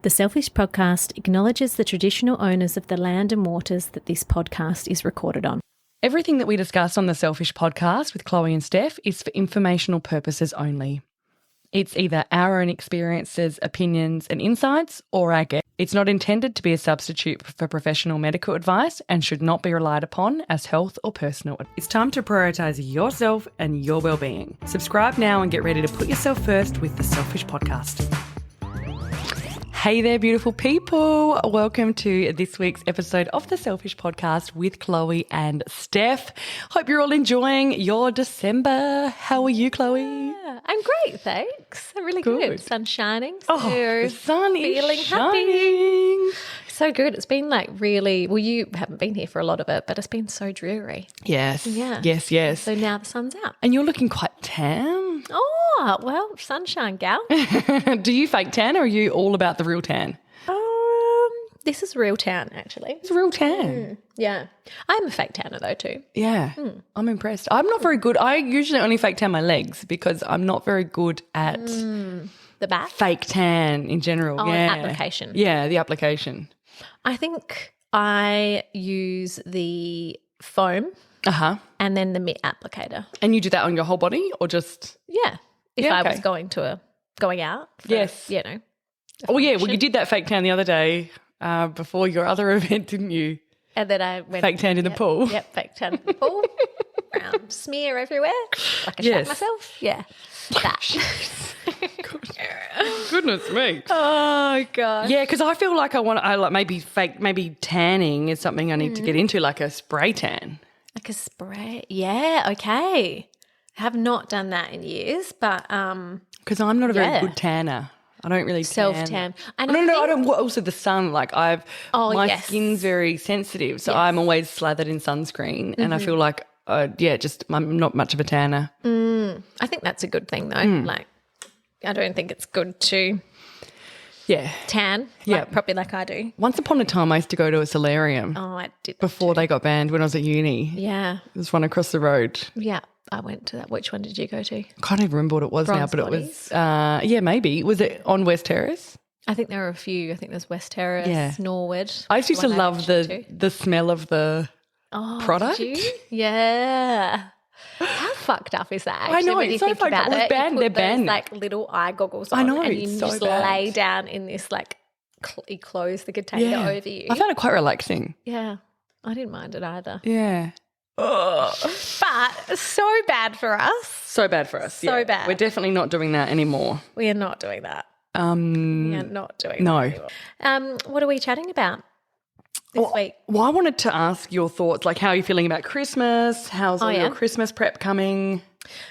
The Selfish Podcast acknowledges the traditional owners of the land and waters that this podcast is recorded on. Everything that we discuss on the Selfish Podcast with Chloe and Steph is for informational purposes only. It's either our own experiences, opinions and insights or our guests. It's not intended to be a substitute for professional medical advice and should not be relied upon as health or personal. It's time to prioritise yourself and your well-being. Subscribe now and get ready to put yourself first with the Selfish Podcast. Hey there, beautiful people. Welcome to this week's episode of the Selfish Podcast with Chloe and Steph. Hope you're all enjoying your December. How are you, Chloe? Yeah, I'm great, thanks. I'm really good. Sun's shining. So the sun is feeling shining. Happy. So good. It's been like really, well, you haven't been here for a lot of it, but it's been so dreary. Yes. Yeah. Yes. So now the sun's out. And you're looking quite tan. Oh, well, sunshine, gal. Do you fake tan or are you all about the real tan? This is real tan, actually. It's real tan. Yeah. I'm a fake tanner, though, too. Yeah. I'm impressed. I'm not very good. I usually only fake tan my legs because I'm not very good at the back? fake tan in general. Oh, yeah. application. Yeah, the application. I think I use the foam and then the mitt applicator. And you do that on your whole body or just? Yeah. If I was going out. For, yes. You know. Oh, yeah. Well, you did that fake tan the other day before your other event, didn't you? And then I went. Fake tan in the pool. Yep, fake tan in the pool. Brown smear everywhere. Like I shat myself. Yeah. That. Goodness me. Oh, God. Yeah, because I feel like maybe tanning is something I need to get into, like a spray tan. Like a spray. Yeah, okay. I have not done that in years, but because I'm not a very good tanner. I don't really self-tan. I don't. Also, the sun. Like my skin's very sensitive, so I'm always slathered in sunscreen, and I feel like, I'm not much of a tanner. I think that's a good thing, though. Like, I don't think it's good to tan, probably like I do. Once upon a time, I used to go to a solarium. Oh, I did. Before they got banned when I was at uni. Yeah. There's one across the road. Yeah, I went to that. Which one did you go to? I can't even remember what it was Bronze now, but Bodies? it was, maybe. Was it on West Terrace? I think there were a few. I think there's West Terrace, Norwood. I used to love the smell of the product. Did you? Yeah. How fucked up is that? Actually, I know, when you it's so think fucked about up. it, They're you put banned. those, like little eye goggles on, I know, and you it's so just bad. lay down in this like you close the container over you. I found it quite relaxing. Yeah, I didn't mind it either. Yeah. But so bad for us. So bad for us. So bad. We're definitely not doing that anymore. We are not doing that. We are not doing no. that anymore. What are we chatting about this week? Well, I wanted to ask your thoughts, like how are you feeling about Christmas? How's your Christmas prep coming?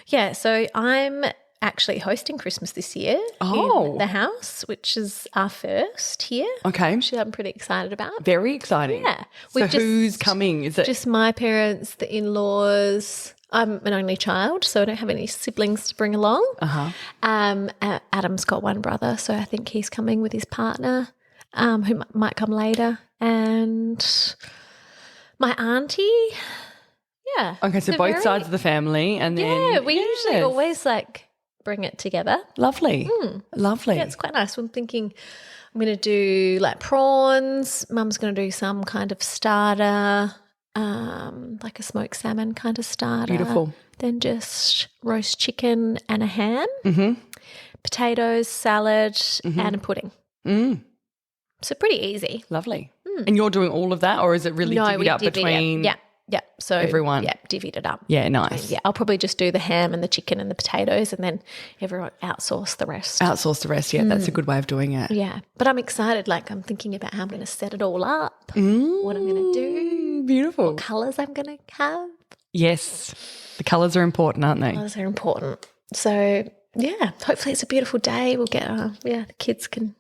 Yeah, so I'm actually hosting Christmas this year in the house, which is our first here. Okay. Which I'm pretty excited about. Very exciting. Yeah. So who's coming? Is it just my parents, the in-laws? I'm an only child, so I don't have any siblings to bring along. Adam's got one brother, so I think he's coming with his partner, who might come later, and my auntie. Yeah. Okay, so both sides of the family, and then we usually always like bring it together. Lovely. Lovely. Yeah, it's quite nice. I'm thinking I'm going to do like prawns. Mum's going to do some kind of starter, like a smoked salmon kind of starter. Beautiful. Then just roast chicken and a ham, potatoes, salad, and a pudding. So pretty easy. Lovely. And you're doing all of that, or is it really divvied up between? Yeah. So everyone. Yeah, divvied it up. Yeah, nice. Yeah, I'll probably just do the ham and the chicken and the potatoes, and then everyone outsource the rest. Outsource the rest. Yeah, that's a good way of doing it. Yeah, but I'm excited. Like I'm thinking about how I'm going to set it all up, what I'm going to do, beautiful, what colours I'm going to have. Yes, the colours are important, aren't they? Colours are important. So yeah, hopefully it's a beautiful day. We'll get the kids can.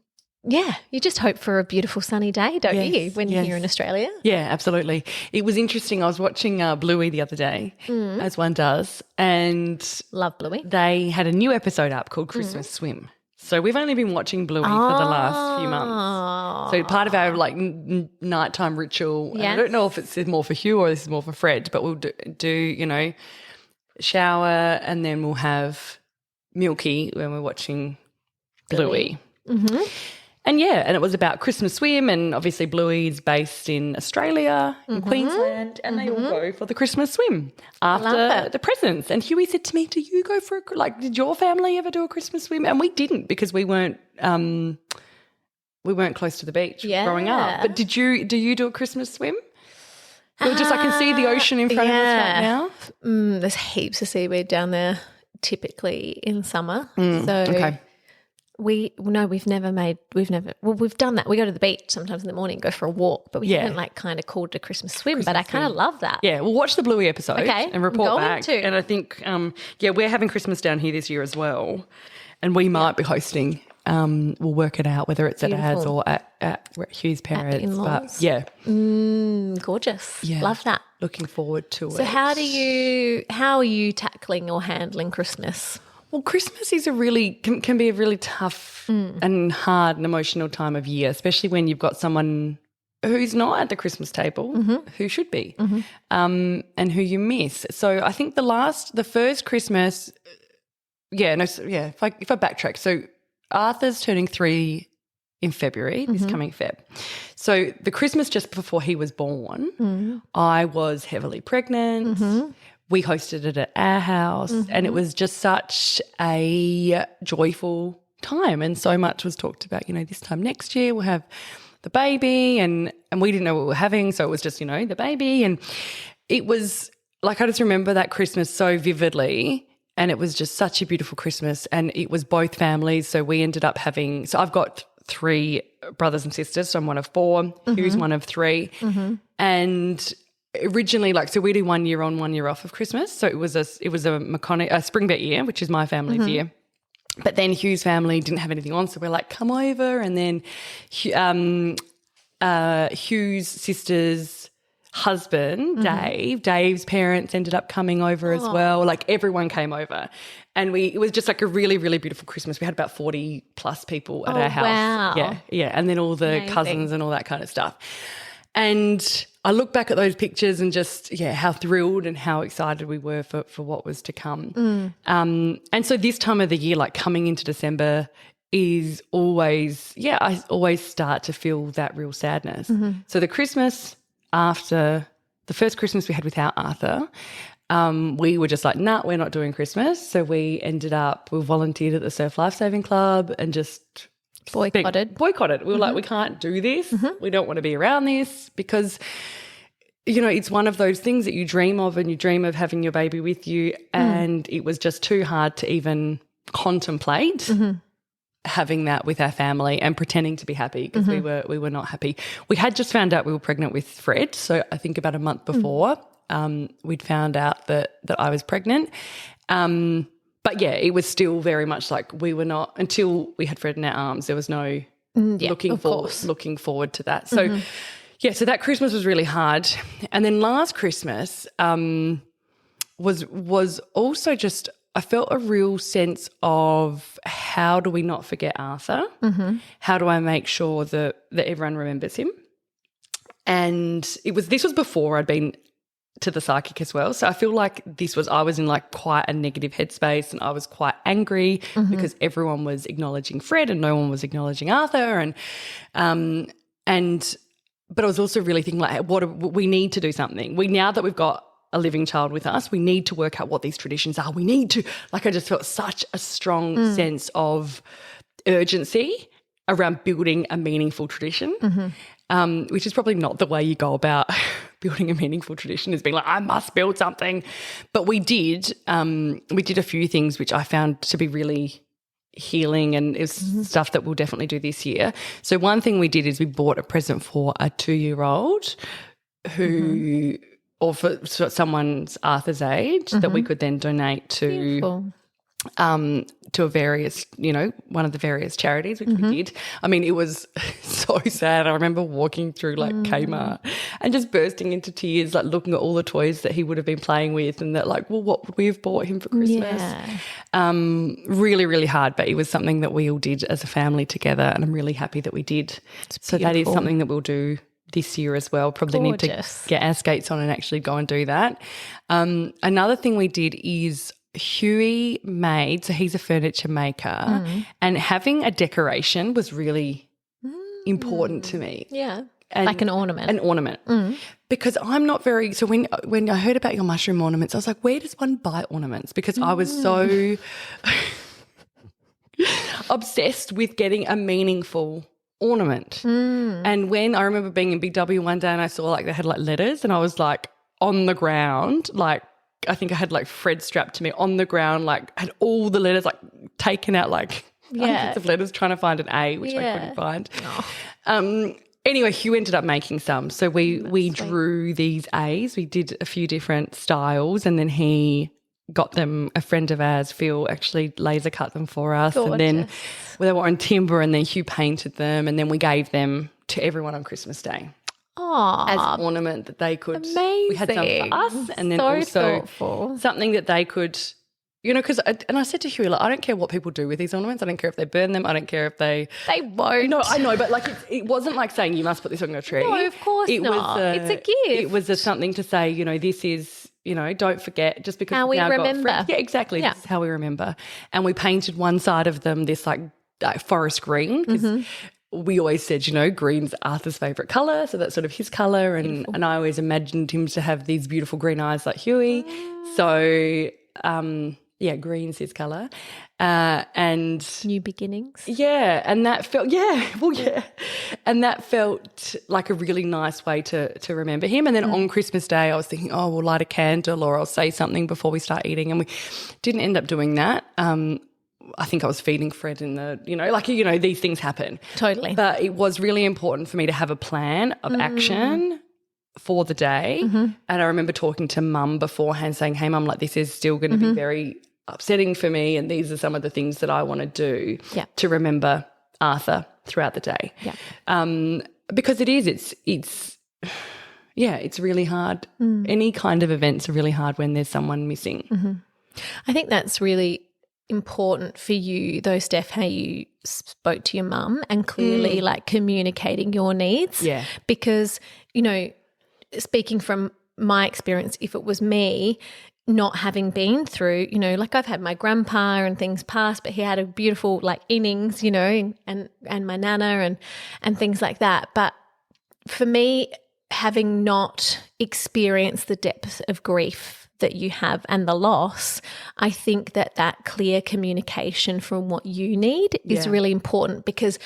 Yeah, you just hope for a beautiful sunny day, don't you, when you're here in Australia? Yeah, absolutely. It was interesting. I was watching Bluey the other day, as one does, and love Bluey. They had a new episode up called Christmas Swim. So we've only been watching Bluey for the last few months. So part of our like nighttime ritual, and I don't know if it's more for Hugh or this is more for Fred, but we'll do shower and then we'll have Milky when we're watching Bluey. And it was about Christmas swim, and obviously Bluey's based in Australia, in Queensland, and they all go for the Christmas swim after the presents. And Huey said to me, "Do you go for did your family ever do a Christmas swim?" And we didn't, because we weren't close to the beach growing up. But do you do a Christmas swim? I can see the ocean in front of us right now. There's heaps of seaweed down there, typically in summer. Okay. We've done that. We go to the beach sometimes in the morning, go for a walk, but we haven't kind of called it a Christmas swim. But I kind of love that. Yeah, we'll watch the Bluey episode and report back. To. And I think, we're having Christmas down here this year as well, and we might be hosting. We'll work it out whether it's at ours or at Hugh's parents. In-laws. But gorgeous. Yeah. Love that. Looking forward to it. So how are you tackling or handling Christmas? Well, Christmas is can be a really tough and hard and emotional time of year, especially when you've got someone who's not at the Christmas table, who should be, and who you miss. So I think the first Christmas, if I backtrack, so Arthur's turning 3 in February, this coming Feb. So the Christmas just before he was born, I was heavily pregnant. We hosted it at our house, and it was just such a joyful time, and so much was talked about, this time next year we'll have the baby, and we didn't know what we were having, so it was just, the baby, and it was I just remember that Christmas so vividly, and it was just such a beautiful Christmas, and it was both families, so we ended up having – so I've got 3 brothers and sisters, so I'm one of 4, Hugh's one of 3, and – originally, so we do 1 year on, 1 year off of Christmas. So it was a Springbok year, which is my family's year. But then Hugh's family didn't have anything on, so we're like, come over. And then Hugh's sister's husband, Dave's parents ended up coming over as well. Everyone came over. And it was just a really, really beautiful Christmas. We had about 40 plus people at our house. Wow. Yeah. And then all the cousins and all that kind of stuff. And I look back at those pictures and just, how thrilled and how excited we were for what was to come. And so this time of the year, coming into December, is always, I always start to feel that real sadness. So the Christmas after the first Christmas we had without Arthur, we were just nah, we're not doing Christmas. So we volunteered at the Surf Lifesaving Club and just boycotted. We were we can't do this. We don't want to be around this, because, it's one of those things that you dream of, and you dream of having your baby with you, and it was just too hard to even contemplate having that with our family and pretending to be happy, because we were not happy. We had just found out we were pregnant with Fred, so I think about a month before we'd found out that I was pregnant. But it was still very much we were not, until we had Fred in our arms, there was no looking forward to that. So, so that Christmas was really hard. And then last Christmas was also just, I felt a real sense of, how do we not forget Arthur? How do I make sure that everyone remembers him? And this was before I'd been to the psychic as well. So I feel I was in quite a negative headspace, and I was quite angry because everyone was acknowledging Fred and no one was acknowledging Arthur. But I was also really thinking we need to do something. Now that we've got a living child with us, we need to work out what these traditions are. We need to, I just felt such a strong sense of urgency around building a meaningful tradition, which is probably not the way you go about building a meaningful tradition, is being I must build something. But we did a few things which I found to be really healing, and it was stuff that we'll definitely do this year. So one thing we did is we bought a present for a 2-year-old who, or for someone's Arthur's age, that we could then donate to a various, one of the various charities, which we did. I mean, it was so sad. I remember walking through Kmart and just bursting into tears, looking at all the toys that he would have been playing with, and that what would we have bought him for Christmas? Yeah. Really, really hard, but it was something that we all did as a family together, and I'm really happy that we did. So that is something that we'll do this year as well. Probably need to get our skates on and actually go and do that. Another thing we did is Huey made, so he's a furniture maker, and having a decoration was really important to me. Yeah. And like an ornament. An ornament. Because I'm not very – so when I heard about your mushroom ornaments, I was like, where does one buy ornaments? Because I was so obsessed with getting a meaningful ornament. And when I remember being in Big W one day and I saw like they had like letters and I was like on the ground, like I think I had like Fred strapped to me on the ground, like had all the letters like taken out like hundreds of letters trying to find an A, which I couldn't find. Anyway, Hugh ended up making some. So we drew these A's. We did a few different styles and then he got them, a friend of ours, Phil, actually laser cut them for us. Gorgeous. And then they were on timber and then Hugh painted them and then we gave them to everyone on Christmas Day. Aww. As ornament that they could. Amazing. We had some for us and then so also thoughtful. Something that they could, you know, because and I said to Huey, like, I don't care what people do with these ornaments. I don't care if they burn them. I don't care if they won't. No, I know, but like it wasn't like saying you must put this on your tree. No, of course not. It's a gift. It was something to say, you know, this is, you know, don't forget just because how we now remember. Got yeah, exactly. Yeah. This is how we remember. And we painted one side of them this like forest green because we always said, you know, green's Arthur's favourite colour, so that's sort of his colour and I always imagined him to have these beautiful green eyes like Huey. So, yeah, green's his colour. And new beginnings. Yeah, and that felt and that felt like a really nice way to remember him. And then on Christmas Day I was thinking, oh, we'll light a candle or I'll say something before we start eating, and we didn't end up doing that. I think I was feeding Fred in the, you know, like, you know, these things happen. Totally. But it was really important for me to have a plan of action for the day. And I remember talking to Mum beforehand saying, hey, Mum, like this is still going to be very upsetting for me and these are some of the things that I want to do to remember Arthur throughout the day. Yeah. Because it's really hard. Any kind of events are really hard when there's someone missing. I think that's really important for you though, Steph, how you spoke to your mum and clearly like communicating your needs. Yeah. Because, you know, speaking from my experience, if it was me not having been through, you know, like I've had my grandpa and things pass, but he had a beautiful like innings, you know, and my nana and things like that. But for me, having not experienced the depth of grief that you have and the loss, I think that clear communication from what you need is really important, because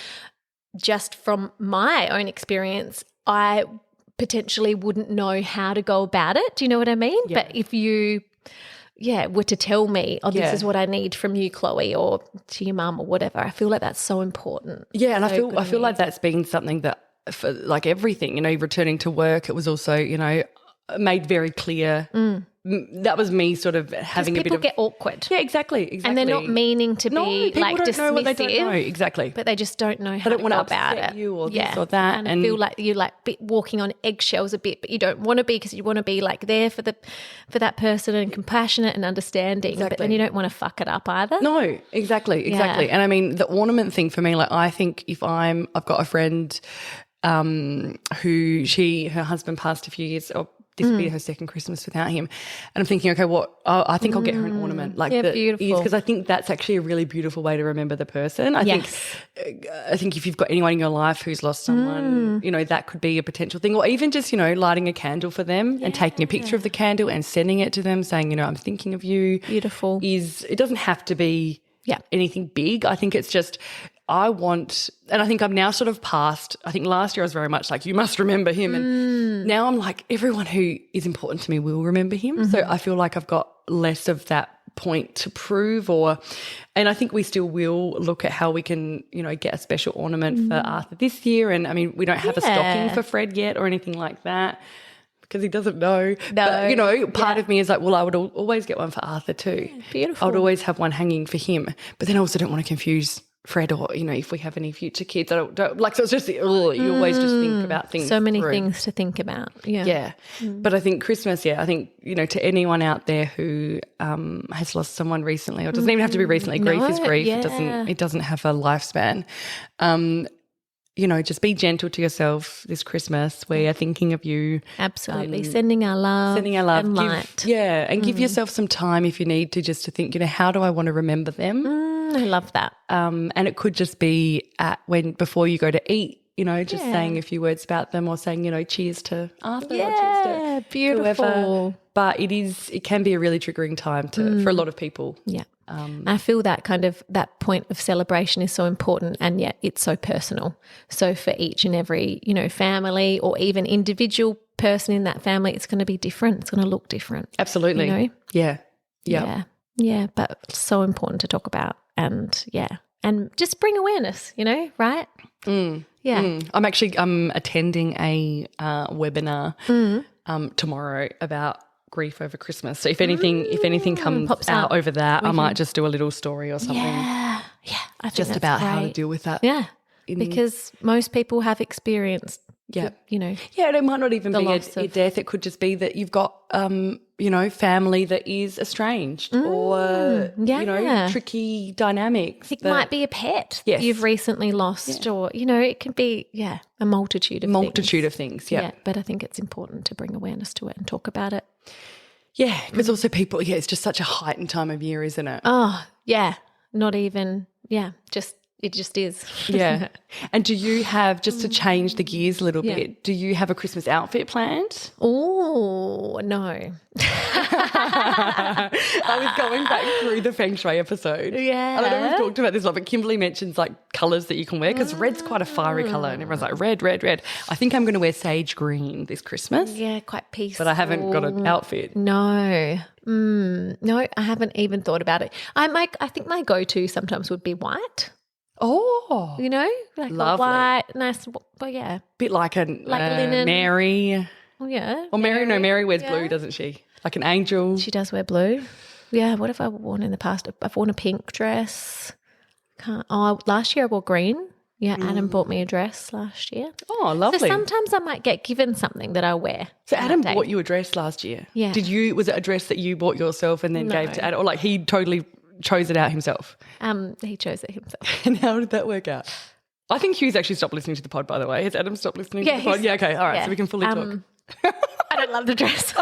just from my own experience, I potentially wouldn't know how to go about it. Do you know what I mean? Yeah. But if you were to tell me, oh, this is what I need from you, Chloe, or to your mum or whatever, I feel like that's so important. Yeah, and I feel like that's been something that for like everything, you know, returning to work, it was also, you know, made very clear. That was me sort of having a bit of... people get awkward. Yeah, exactly. And they're not meaning to be like dismissive. Know what they don't know. Exactly. But they just don't know how to go about it. You or this or that. And feel like you're like walking on eggshells a bit, but you don't want to be, because you want to be like there for that person and compassionate and understanding. Exactly. But then you don't want to fuck it up either. No, exactly. Yeah. And I mean, the ornament thing for me, like I think if I've got a friend who her husband passed a few years or this will be her second Christmas without him. And I'm thinking, okay, I think I'll get her an ornament. Like beautiful. Because I think that's actually a really beautiful way to remember the person. I think if you've got anyone in your life who's lost someone, you know, that could be a potential thing. Or even just, you know, lighting a candle for them and taking a picture of the candle and sending it to them saying, you know, I'm thinking of you. Beautiful. It doesn't have to be anything big. I think it's just... and I think I'm now sort of past, I think last year I was very much like, you must remember him. And now I'm like, everyone who is important to me will remember him. So I feel like I've got less of that point to prove and I think we still will look at how we can, you know, get a special ornament for Arthur this year. And I mean, we don't have a stocking for Fred yet or anything like that, because he doesn't know. No. But, you know, part of me is like, well, I would always get one for Arthur too. Yeah, beautiful. I would always have one hanging for him. But then I also don't want to confuse Fred or, you know, if we have any future kids. I don't like, so it's just, you always just think about things. So many things to think about. Yeah. Yeah. But I think Christmas, I think, you know, to anyone out there who has lost someone recently, or doesn't even have to be recently, grief is grief. Yeah. It doesn't have a lifespan. You know, just be gentle to yourself this Christmas. We are thinking of you. Absolutely. Sending our love and light. And give yourself some time if you need to, just to think, you know, how do I want to remember them? I love that. And it could just be before you go to eat just saying a few words about them or saying, cheers to Arthur or cheers to beautiful. whoever. But it can be a really triggering time for a lot of people. Yeah. I feel that that point of celebration is so important, and yet it's so personal. So for each and every, family or even individual person in that family, it's going to be different. It's going to look different. Absolutely. Yeah. Yeah. But so important to talk about, and just bring awareness, right? Yeah. I'm attending a webinar tomorrow about grief over Christmas. So if anything comes Pops out up. over that, I might just do a little story or something. Yeah. I think Just that's about great. how to deal with that. Yeah. Because most people have experienced, Yeah, Yeah, and it might not even be loss a of- death. It could just be that you've got, family that is estranged or, tricky dynamics. It might be a pet Yes. that you've recently lost, or, it can be, a multitude of things. Yeah. But I think it's important to bring awareness to it and talk about it. Yeah, because also people, it's just such a heightened time of year, isn't it? Oh, yeah. Not even, it just is. Yeah. And do you have, just to change the gears a little bit, do you have a Christmas outfit planned? Oh, no. I was going back through the Feng Shui episode. Yeah. I don't know if we've talked about this a lot, but Kimberly mentions colours that you can wear because red's quite a fiery colour and everyone's like, red, red, red. I think I'm going to wear sage green this Christmas. Yeah, quite peaceful. But I haven't got an outfit. No. No, I haven't even thought about it. I think my go-to sometimes would be white. Oh. Like Lovely. a white, nice, but yeah. Bit like a linen. Mary. Oh, yeah. Well, Mary wears blue, doesn't she? Like an angel. She does wear blue. Yeah, what have I worn in the past? I've worn a pink dress. Last year I wore green. Yeah, Adam bought me a dress last year. Oh, lovely. So sometimes I might get given something that I wear. So Adam bought you a dress last year? Yeah. Was it a dress that you bought yourself and then gave to Adam? Or he totally chose it out himself? He chose it himself. And how did that work out? I think Hugh's actually stopped listening to the pod, by the way. Has Adam stopped listening to the pod? Yeah, okay. All right, so we can fully talk. I don't love the dress.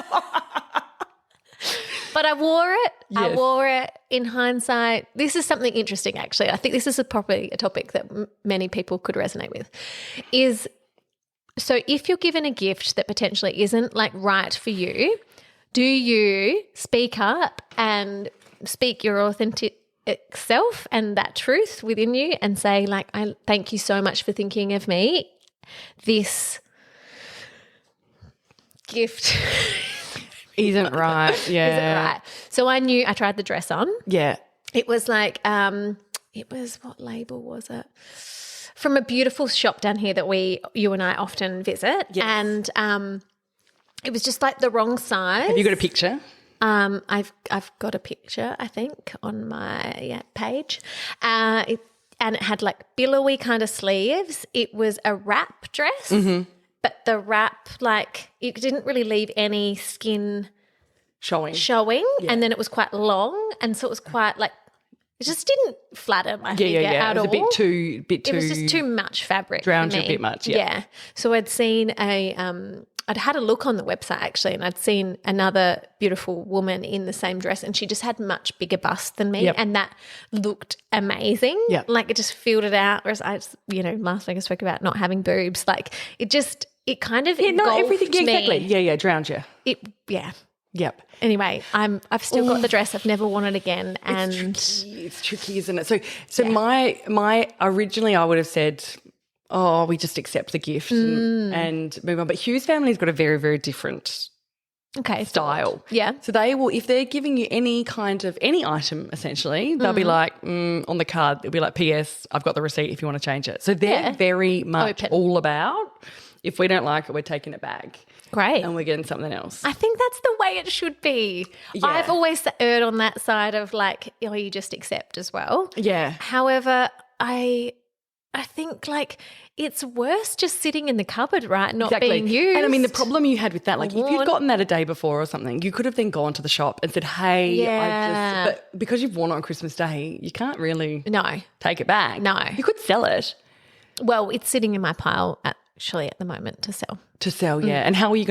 But I wore it. Yes. I wore it in hindsight. This is something interesting, actually. I think this is probably a topic that many people could resonate with. So if you're given a gift that potentially isn't right for you, do you speak up and speak your authentic self and that truth within you and say, I thank you so much for thinking of me. This gift isn't right. Yeah. Isn't right. So I tried the dress on. Yeah. It was what label was it? From a beautiful shop down here that you and I often visit. Yes. And it was just the wrong size. Have you got a picture? I've got a picture, I think, on my page. And it had billowy kind of sleeves. It was a wrap dress, but the wrap it didn't really leave any skin showing, and then it was quite long, and so it was quite it just didn't flatter my figure at all. It was a bit too. It was just too much fabric. Drowned for you me. a bit much. Yeah. So I'd seen I'd had a look on the website actually, and I'd seen another beautiful woman in the same dress, and she just had much bigger bust than me, and that looked amazing. Yeah. It just filled it out. Whereas last week I spoke about not having boobs. It kind of not everything. me. Exactly. Yeah. Drowned you. Yep. Anyway, I've still got the dress. I've never worn it again, and it's tricky, isn't it? So my originally I would have said, oh, we just accept the gift and move on. But Hugh's family's got a very, very different style. Yeah. So they will, if they're giving you any item essentially, they'll be on the card, it'll be P.S. I've got the receipt if you want to change it. So they're very much all about, if we don't like it, we're taking it back. Great. And we're getting something else. I think that's the way it should be. Yeah. I've always erred on that side of you just accept as well. Yeah. However, I think it's worse just sitting in the cupboard, right? Not being used. And I mean, the problem you had with that, if you'd gotten that a day before or something, you could have then gone to the shop and said, hey, but because you've worn it on Christmas Day, you can't really take it back. No. You could sell it. Well, it's sitting in my pile at actually at the moment to sell. To sell, yeah. And how are you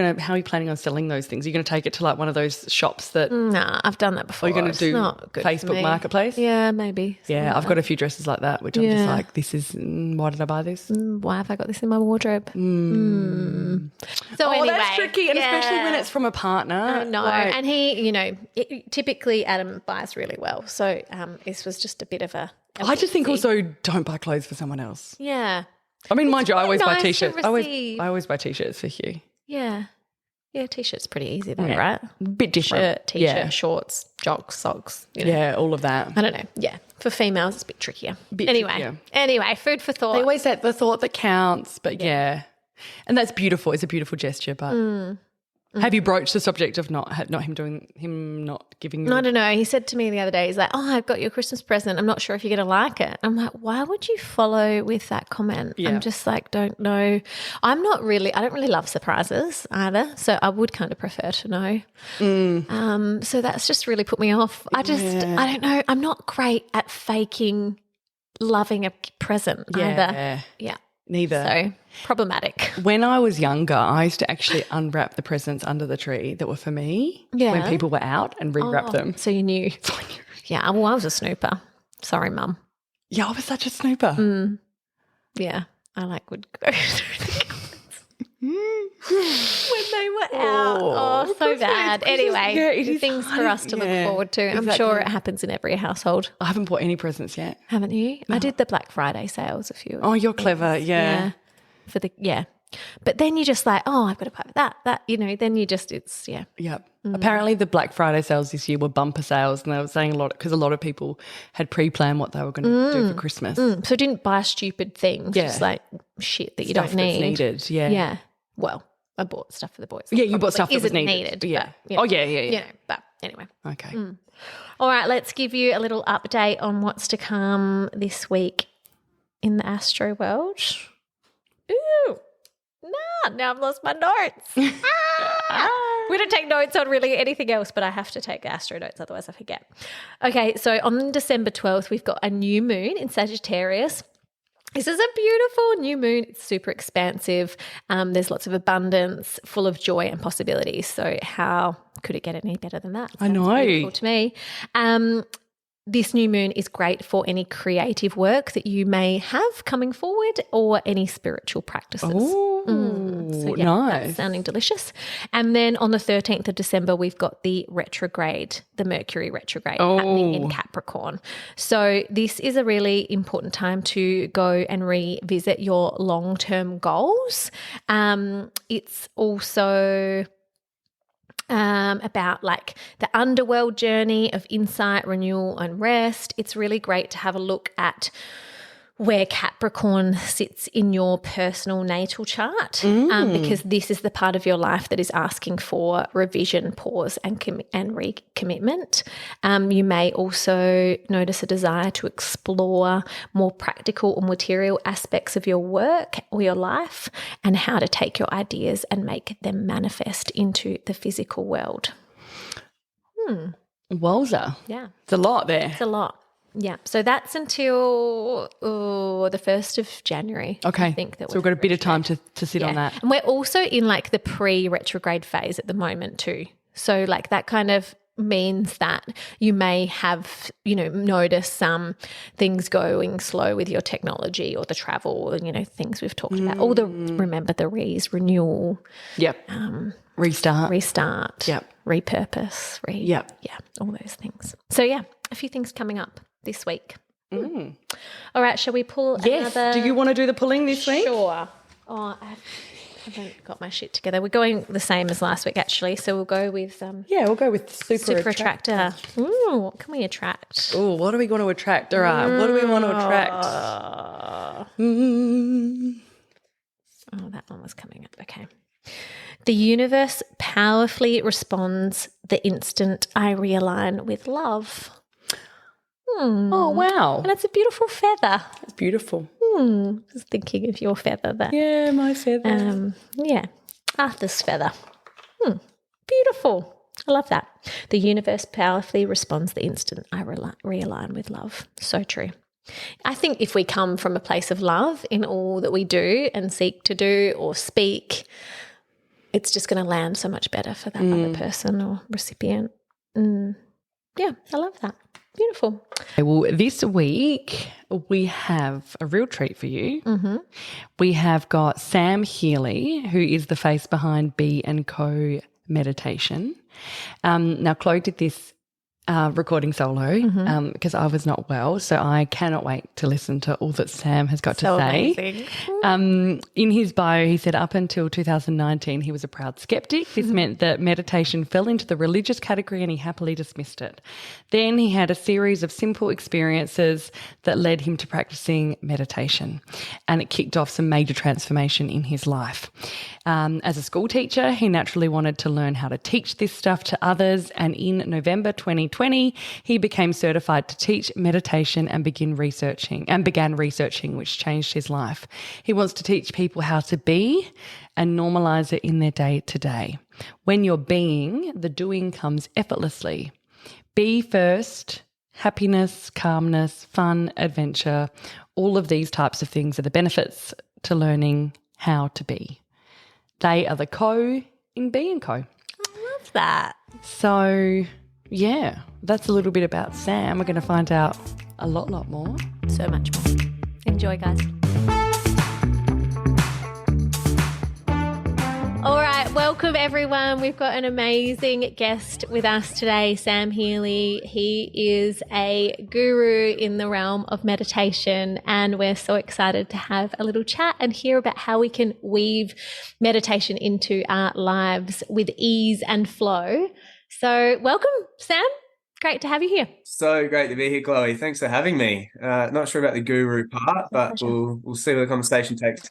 planning on selling those things? Are you going to take it to like one of those shops that? Nah, I've done that before. Are you going to do not good Facebook Marketplace? Yeah, maybe. Yeah, I've got a few dresses like that, which I'm just like, this is, why did I buy this? Why have I got this in my wardrobe? So anyway. That's tricky, and especially when it's from a partner. No, and he, typically Adam buys really well. So this was just a bit of a I just think also don't buy clothes for someone else. Yeah. I mean, mind you, I always buy nice T-shirts. to I always buy T-shirts for Hugh. Yeah. Yeah, T-shirt's pretty easy though, right? Bit different. Shirt, T-shirt, shorts, jocks, socks. Yeah, all of that. I don't know. Yeah. For females, it's a bit trickier. Anyway, food for thought. They always say the thought that counts, but yeah. And that's beautiful. It's a beautiful gesture, but have you broached the subject of not him not giving you? I don't know. He said to me the other day, he's like, I've got your Christmas present. I'm not sure if you're going to like it. I'm like, why would you follow with that comment? Yeah. I'm just like, don't know. I don't really love surprises either. So I would kind of prefer to know. So that's just really put me off. I don't know. I'm not great at faking loving a present either. Yeah. Neither. So problematic. When I was younger, I used to actually unwrap the presents under the tree that were for me when people were out and rewrap them. So you knew. Yeah, well, I was a snooper. Sorry, Mum. Yeah, I was such a snooper. Yeah, I would go through the when they were out. So bad. Anyway, things for us to look forward to. I'm sure it happens in every household. I haven't bought any presents yet. Haven't you? No. I did the Black Friday sales a few. Oh, you're clever. Yeah. But then you're just like, I've got to buy that, then you just, Yep. Apparently the Black Friday sales this year were bumper sales, and they were saying because a lot of people had pre-planned what they were going to do for Christmas. So didn't buy stupid things, just like shit that you don't need. That's needed, Yeah. Well, I bought stuff for the boys. Yeah, you bought stuff that was needed. Yeah. But, yeah. But anyway. Okay. All right, let's give you a little update on what's to come this week in the astro world. Ooh. Now I've lost my notes. We don't take notes on really anything else, but I have to take astro notes, otherwise I forget. Okay, so on December 12th, we've got a new moon in Sagittarius. This is a beautiful new moon. It's super expansive. There's lots of abundance, full of joy and possibilities. So how could it get any better than that? I know. Beautiful to me. This new moon is great for any creative work that you may have coming forward or any spiritual practices. Nice. That's sounding delicious. And then on the 13th of December, we've got the Mercury retrograde happening in Capricorn. So this is a really important time to go and revisit your long-term goals. It's also about like the underworld journey of insight, renewal and rest. It's really great to have a look at where Capricorn sits in your personal natal chart because this is the part of your life that is asking for revision, pause and recommitment. You may also notice a desire to explore more practical or material aspects of your work or your life and how to take your ideas and make them manifest into the physical world. Wowza. Yeah. It's a lot there. It's a lot. Yeah, so that's until the 1st of January. Okay, I think that so we've got a bit of time to sit on that. And we're also in like the pre-retrograde phase at the moment too. So like that kind of means that you may have, notice some things going slow with your technology or the travel, things we've talked about. All remember the renewal. Yep. Restart. Yep. Repurpose. Yeah, all those things. So yeah, a few things coming up this week. All right, shall we pull another? Do you want to do the pulling this week? Sure. Oh, I haven't got my shit together. We're going the same as last week, actually. So we'll go with we'll go with super attractor. Ooh, what can we attract? Oh, what are we going to attract? All right, what do we want to attract? Oh, that one was coming up. Okay. The universe powerfully responds the instant I realign with love. Oh, wow. And it's a beautiful feather. It's beautiful. Just thinking of your feather there. Yeah, my feather. Arthur's feather. Beautiful. I love that. The universe powerfully responds the instant I realign with love. So true. I think if we come from a place of love in all that we do and seek to do or speak, it's just going to land so much better for that other person or recipient. Yeah, I love that. Beautiful. Well, this week we have a real treat for you. Mm-hmm. We have got Sam Healy, who is the face behind B and Co meditation. Now, Chloe did this recording solo because I was not well, so I cannot wait to listen to all that Sam has got to say. Amazing. In his bio, he said up until 2019 he was a proud skeptic. This meant that meditation fell into the religious category and he happily dismissed it. Then he had a series of simple experiences that led him to practicing meditation, and it kicked off some major transformation in his life. As a school teacher, he naturally wanted to learn how to teach this stuff to others, and in November 2020, he became certified to teach meditation and began researching, which changed his life. He wants to teach people how to be and normalise it in their day to day. When you're being, the doing comes effortlessly. Be first. Happiness, calmness, fun, adventure, all of these types of things are the benefits to learning how to be. They are the co in B and Co. I love that. So, yeah, that's a little bit about Sam. We're going to find out a lot more. So much more. Enjoy, guys. All right, welcome everyone. We've got an amazing guest with us today, Sam Healy. He is a guru in the realm of meditation, and we're so excited to have a little chat and hear about how we can weave meditation into our lives with ease and flow. So welcome, Sam. Great to have you here. So great to be here, Chloe. Thanks for having me. Not sure about the guru part, but we'll see where the conversation takes.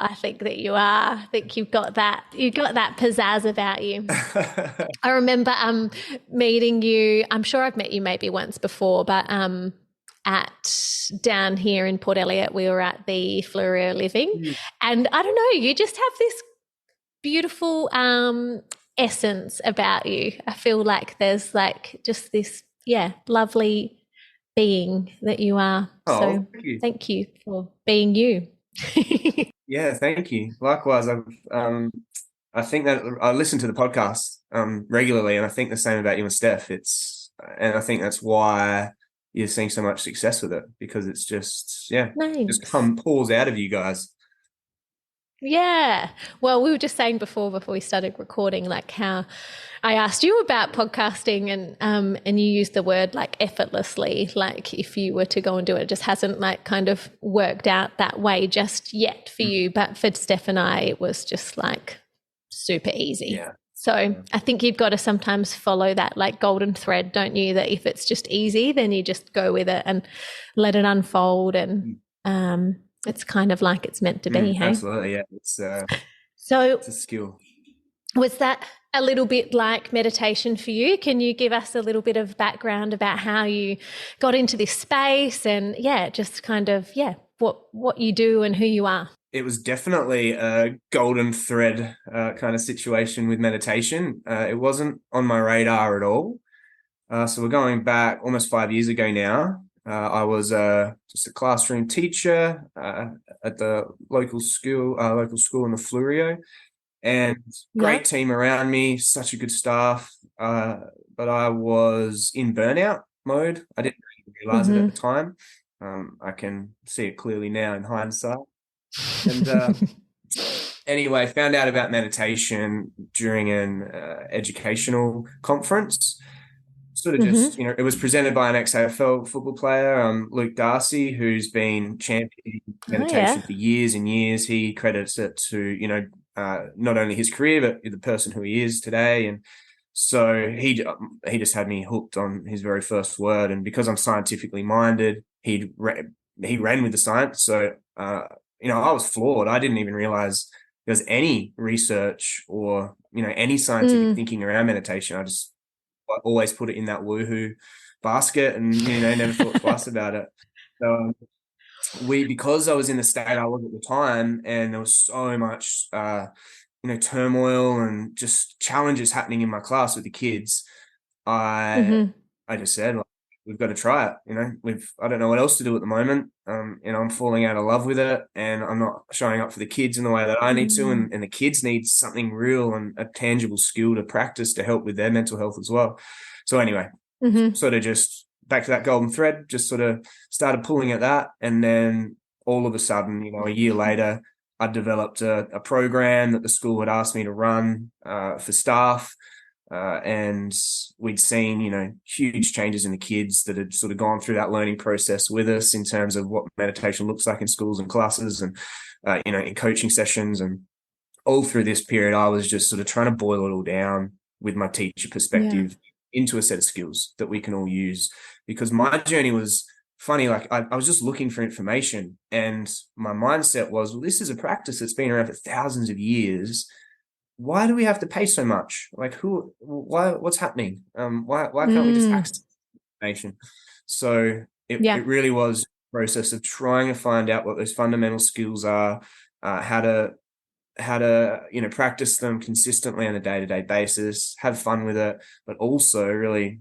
I think that you are. I think you've got that pizzazz about you. I remember meeting you. I'm sure I've met you maybe once before, but at down here in Port Elliot, we were at the Fleury Living, and I don't know, you just have this beautiful essence about you. I feel like there's like just this, lovely being that you are. Oh, so thank you for being you. Yeah, thank you. Likewise, I think that I listen to the podcast regularly, and I think the same about you and Steph. And I think that's why you're seeing so much success with it, because it's just just pours out of you guys. Yeah. Well, we were just saying before we started recording, like how I asked you about podcasting and you used the word like effortlessly, like if you were to go and do it, it just hasn't like kind of worked out that way just yet for you. But for Steph and I, it was just like super easy. Yeah. So I think you've got to sometimes follow that like golden thread, don't you? That if it's just easy, then you just go with it and let it unfold, and it's kind of like it's meant to be. Hey? Absolutely, yeah. It's a skill. Was that a little bit like meditation for you? Can you give us a little bit of background about how you got into this space and just kind of what you do and who you are? It was definitely a golden thread kind of situation with meditation. It wasn't on my radar at all. So we're going back almost 5 years ago now. I was just a classroom teacher at the local school in the Fleury, and great team around me, such a good staff. But I was in burnout mode. I didn't really realize it at the time. I can see it clearly now in hindsight. And anyway, found out about meditation during an educational conference. Sort of just, it was presented by an ex-AFL football player, Luke Darcy, who's been championing meditation for years and years. He credits it to, not only his career, but the person who he is today. And so he just had me hooked on his very first word. And because I'm scientifically minded, he ran with the science. So, I was floored. I didn't even realize there's any research or, any scientific thinking around meditation. I always put it in that woohoo basket and, never thought twice about it. So because I was in the state I was at the time, and there was so much, turmoil and just challenges happening in my class with the kids, I just said, we've got to try it. I don't know what else to do at the moment. I'm falling out of love with it, and I'm not showing up for the kids in the way that I need to, and the kids need something real and a tangible skill to practice to help with their mental health as well. So anyway, sort of just back to that golden thread, just sort of started pulling at that, and then all of a sudden, a year later, I developed a program that the school had asked me to run for staff. And we'd seen, huge changes in the kids that had sort of gone through that learning process with us in terms of what meditation looks like in schools and classes and, in coaching sessions. And all through this period, I was just sort of trying to boil it all down with my teacher perspective into a set of skills that we can all use. Because my journey was funny. Like I was just looking for information, and my mindset was, well, this is a practice that's been around for thousands of years. Why do we have to pay so much? Like what's happening? Why can't we just access information? So it really was a process of trying to find out what those fundamental skills are, how to practice them consistently on a day-to-day basis, have fun with it, but also really,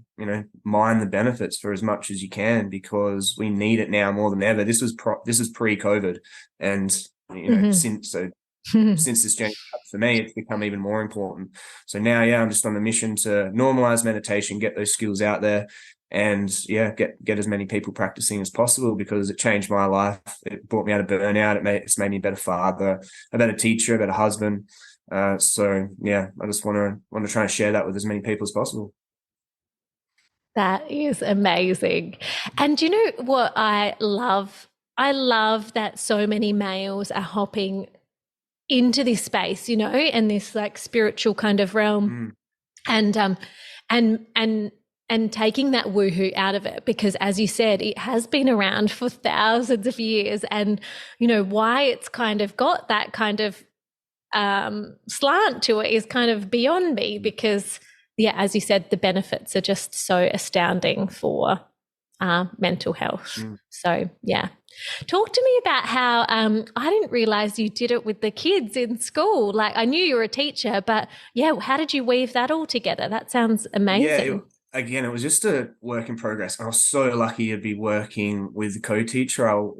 mine the benefits for as much as you can, because we need it now more than ever. This is pre-COVID. And, since this journey for me, it's become even more important. So now, I'm just on a mission to normalize meditation, get those skills out there, and get as many people practicing as possible, because it changed my life. It brought me out of burnout. It's made me a better father, a better teacher, a better husband. I just want to try and share that with as many people as possible. That is amazing. And you know what I love? I love that so many males are hopping into this space, and this like spiritual kind of realm, and taking that woohoo out of it, because as you said, it has been around for thousands of years, and why it's kind of got that kind of slant to it is kind of beyond me, because as you said, the benefits are just so astounding for mental health. So talk to me about how I didn't realize you did it with the kids in school. Like, I knew you were a teacher, but how did you weave that all together? That sounds amazing. Again, it was just a work in progress. I was so lucky to be working with the co-teacher. I'll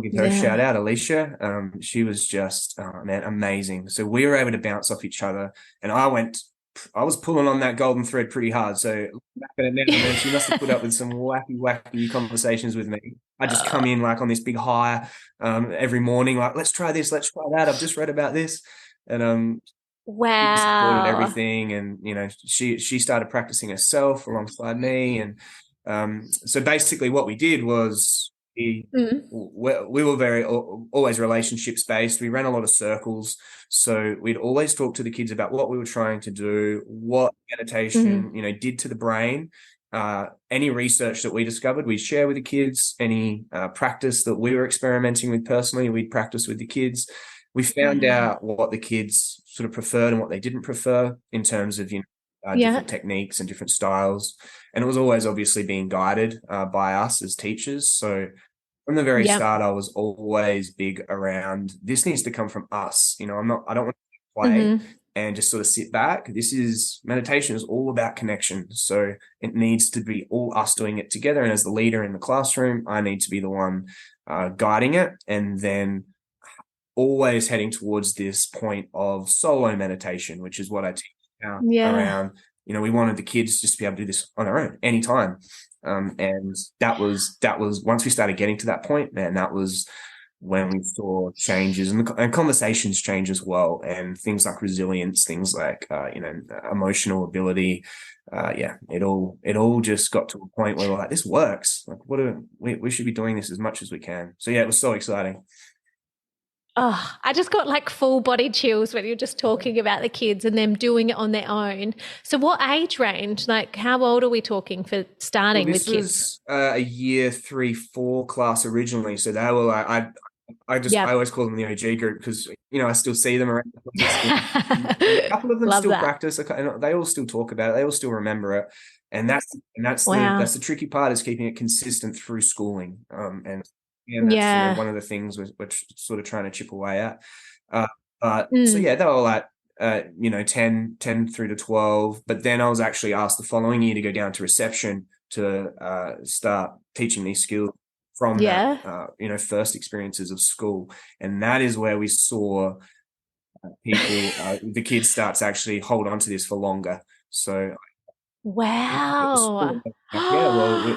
give her a shout out, Alicia. She was just, amazing. So we were able to bounce off each other, and I was pulling on that golden thread pretty hard. So back at it now, she must have put up with some wacky conversations with me. I just come in like on this big high every morning, like, let's try this, let's try that. I've just read about this. And wow, she supported everything. And, she started practicing herself alongside me. And so basically what we did was we were very always relationships based. We ran a lot of circles. So we'd always talk to the kids about what we were trying to do, what meditation, did to the brain. Any research that we discovered, we'd share with the kids. Any practice that we were experimenting with personally, we'd practice with the kids. We found out what the kids sort of preferred and what they didn't prefer in terms of, different techniques and different styles. And it was always obviously being guided by us as teachers. So from the very start, I was always big around, this needs to come from us. I don't want to play and just sort of sit back. Meditation is all about connection. So it needs to be all us doing it together. And as the leader in the classroom, I need to be the one guiding it. And then always heading towards this point of solo meditation, which is what I teach now around, we wanted the kids just to be able to do this on their own anytime. And that was once we started getting to that point, man, that was when we saw changes and conversations change as well. And things like resilience, things like, emotional ability. It all just got to a point where we're like, this works. Like, we should be doing this as much as we can. So it was so exciting. Oh, I just got like full body chills when you're just talking about the kids and them doing it on their own. So what age range, like how old are we talking for starting with kids? This was a year 3-4 class originally. So they were like, I always call them the OG group because, I still see them around. A couple of them still practice. They all still talk about it. They all still remember it. And that's the tricky part, is keeping it consistent through schooling. And that's one of the things we're sort of trying to chip away at. So they were like, 10 through to 12. But then I was actually asked the following year to go down to reception to start teaching these skills from that, first experiences of school. And that is where we saw people, the kids start to actually hold on to this for longer. So wow. yeah, well,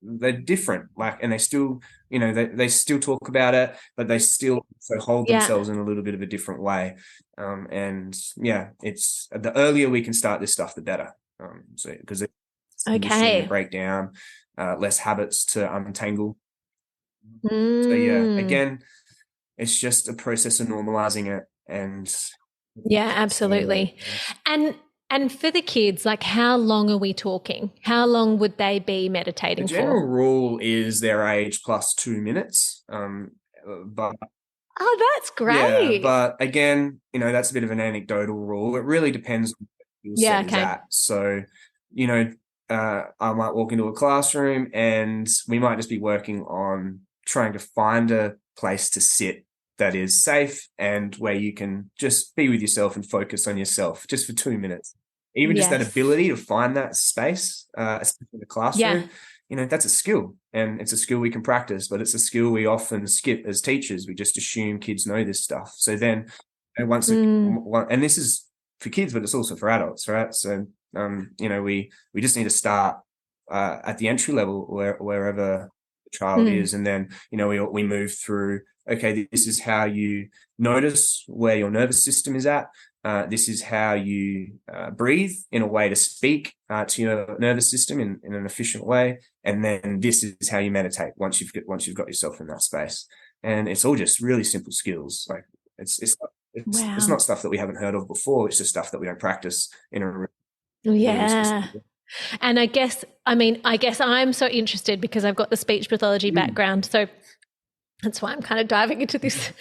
they're different, like, and they still, they still talk about it, but they still also hold themselves in a little bit of a different way. And yeah, it's the earlier we can start this stuff, the better. So because it's to break down, less habits to untangle. So yeah, again, it's just a process of normalizing it. And yeah, absolutely. And for the kids, like, how long are we talking? How long would they be meditating for? The general for? rule is their age plus 2 minutes. But oh, that's great. Yeah, but again, that's a bit of an anecdotal rule. It really depends on where the skill set is at. So, I might walk into a classroom and we might just be working on trying to find a place to sit that is safe and where you can just be with yourself and focus on yourself just for 2 minutes. Even just that ability to find that space, especially in the classroom, that's a skill, and it's a skill we can practice, but it's a skill we often skip as teachers. We just assume kids know this stuff. So then and this is for kids, but it's also for adults, right? So, we just need to start at the entry level wherever the child is. And then, we move through, okay, this is how you notice where your nervous system is at. This is how you breathe in a way to speak to your nervous system in an efficient way. And then this is how you meditate once you've got yourself in that space. And it's all just really simple skills. Like it's not stuff that we haven't heard of before. It's just stuff that we don't practice in a really specific way. And I guess I'm so interested because I've got the speech pathology background. So that's why I'm kind of diving into this.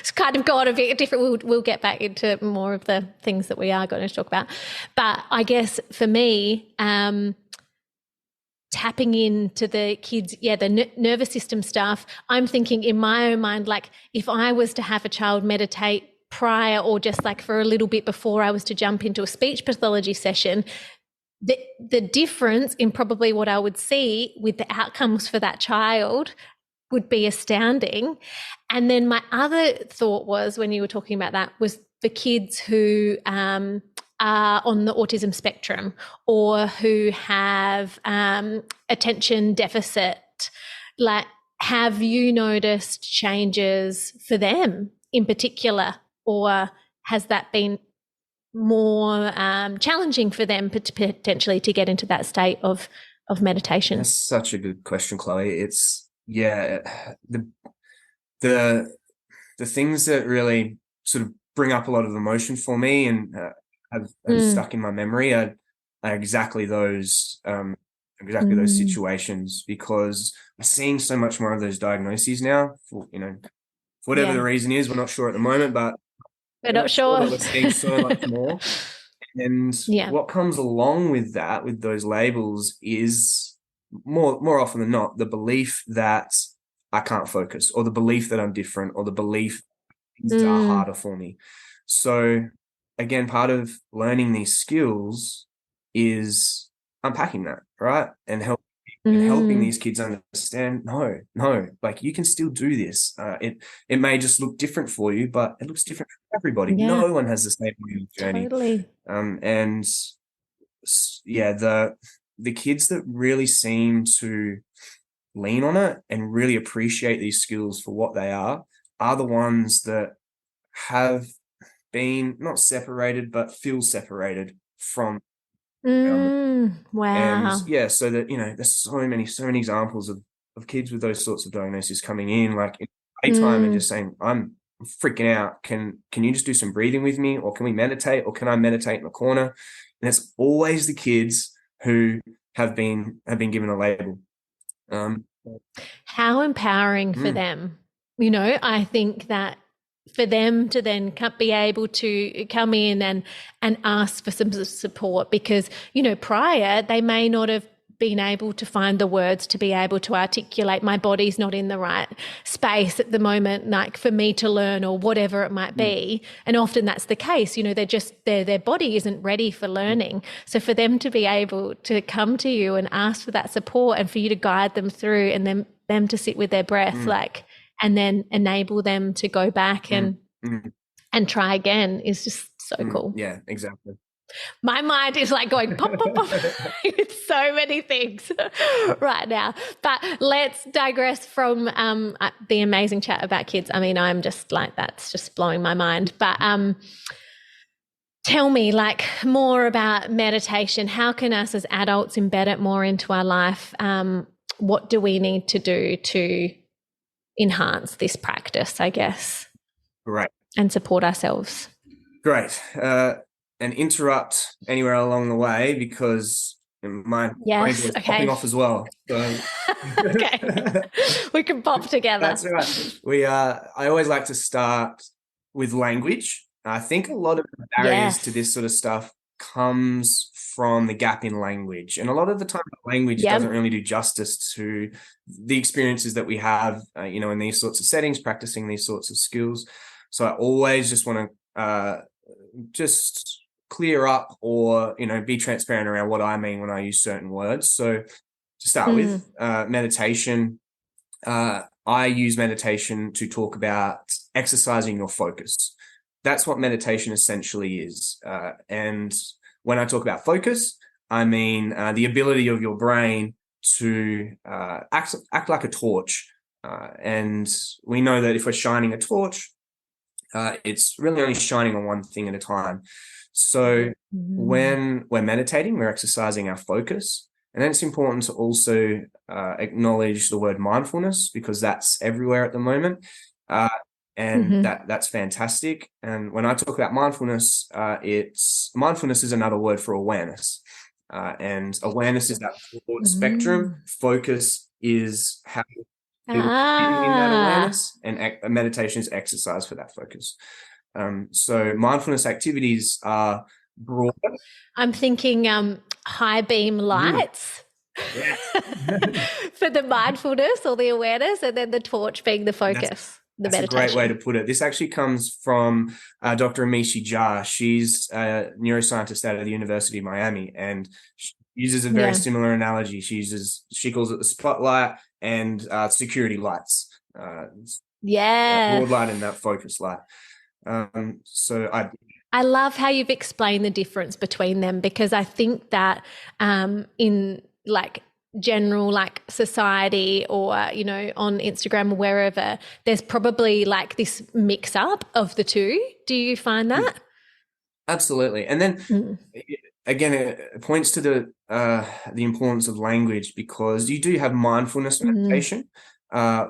It's kind of got a bit different. We'll get back into more of the things that we are going to talk about. But I guess for me, tapping into the kids, the nervous system stuff, I'm thinking in my own mind, like if I was to have a child meditate prior or just like for a little bit before I was to jump into a speech pathology session, the difference in probably what I would see with the outcomes for that child would be astounding. And then my other thought was, when you were talking about that, was the kids who are on the autism spectrum or who have attention deficit. Like, have you noticed changes for them in particular, or has that been more challenging for them potentially to get into that state of meditation? That's such a good question, Chloe. It's the things that really sort of bring up a lot of emotion for me and have stuck in my memory are exactly those situations, because we're seeing so much more of those diagnoses now. For whatever the reason is, we're not sure at the moment, but we're not sure. We're seeing so much more. And what comes along with that, with those labels, is more often than not the belief that I can't focus, or the belief that I'm different, or the belief things are harder for me. So again, part of learning these skills is unpacking that, right? And helping these kids understand, no, like you can still do this. It may just look different for you, but it looks different for everybody. No one has the same journey. Totally. And the kids that really seem to lean on it and really appreciate these skills for what they are the ones that have been not separated, but feel separated from wow. And so that, there's so many examples of kids with those sorts of diagnoses coming in, like in daytime and just saying, I'm freaking out. Can you just do some breathing with me, or can we meditate, or can I meditate in the corner? And it's always the kids who have been given a label. How empowering for them. I think that for them to then be able to come in and ask for some support, because, prior they may not have been able to find the words to be able to articulate my body's not in the right space at the moment, like for me to learn or whatever it might be. And often that's the case, you know, their body isn't ready for learning. So for them to be able to come to you and ask for that support and for you to guide them through, and then them to sit with their breath, like, and then enable them to go back and try again is just so cool. Yeah, exactly. My mind is like going pop, pop, pop. It's so many things right now. But let's digress from the amazing chat about kids. I mean, I'm just like, that's just blowing my mind. But tell me, like, more about meditation. How can us as adults embed it more into our life? What do we need to do to enhance this practice, I guess? Right. And support ourselves? Great. And interrupt anywhere along the way, because my brain's always popping off as well. So. Okay. We can pop together. That's right. I always like to start with language. I think a lot of the barriers to this sort of stuff comes from the gap in language. And a lot of the time, language doesn't really do justice to the experiences that we have, in these sorts of settings, practicing these sorts of skills. So I always just want to just clear up or, be transparent around what I mean when I use certain words. So to start with, meditation, I use meditation to talk about exercising your focus. That's what meditation essentially is. And when I talk about focus, I mean the ability of your brain to act like a torch. And we know that if we're shining a torch, it's really only shining on one thing at a time. So when we're meditating, we're exercising our focus. And then it's important to also acknowledge the word mindfulness, because that's everywhere at the moment. That's fantastic. And when I talk about mindfulness, mindfulness is another word for awareness. And awareness is that broad spectrum. Focus is how in that awareness, and meditation is exercise for that focus. So mindfulness activities are broad. I'm thinking high beam lights for the mindfulness or the awareness, and then the torch being the focus. That's meditation. A great way to put it. This actually comes from Dr. Amishi Jha. She's a neuroscientist out of the University of Miami, and she uses a very similar analogy. She calls it the spotlight and security lights. Broad light and that focus light. I love how you've explained the difference between them, because I think that in like general like society or on Instagram or wherever, there's probably like this mix up of the two. Do you find that? Absolutely. And then again, it points to the importance of language, because you do have mindfulness meditation,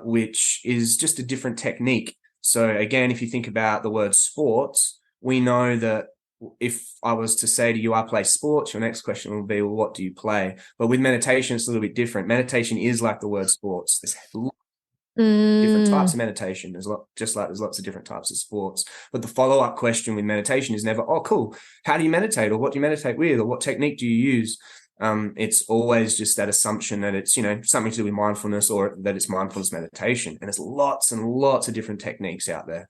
which is just a different technique. So again, if you think about the word sports, we know that if I was to say to you, I play sports, your next question will be, well, what do you play? But with meditation, it's a little bit different. Meditation is like the word sports. There's different types of meditation. There's lots of different types of sports. But the follow-up question with meditation is never, oh, cool, how do you meditate? Or what do you meditate with? Or what technique do you use? It's always just that assumption that it's, something to do with mindfulness, or that it's mindfulness meditation. And there's lots and lots of different techniques out there.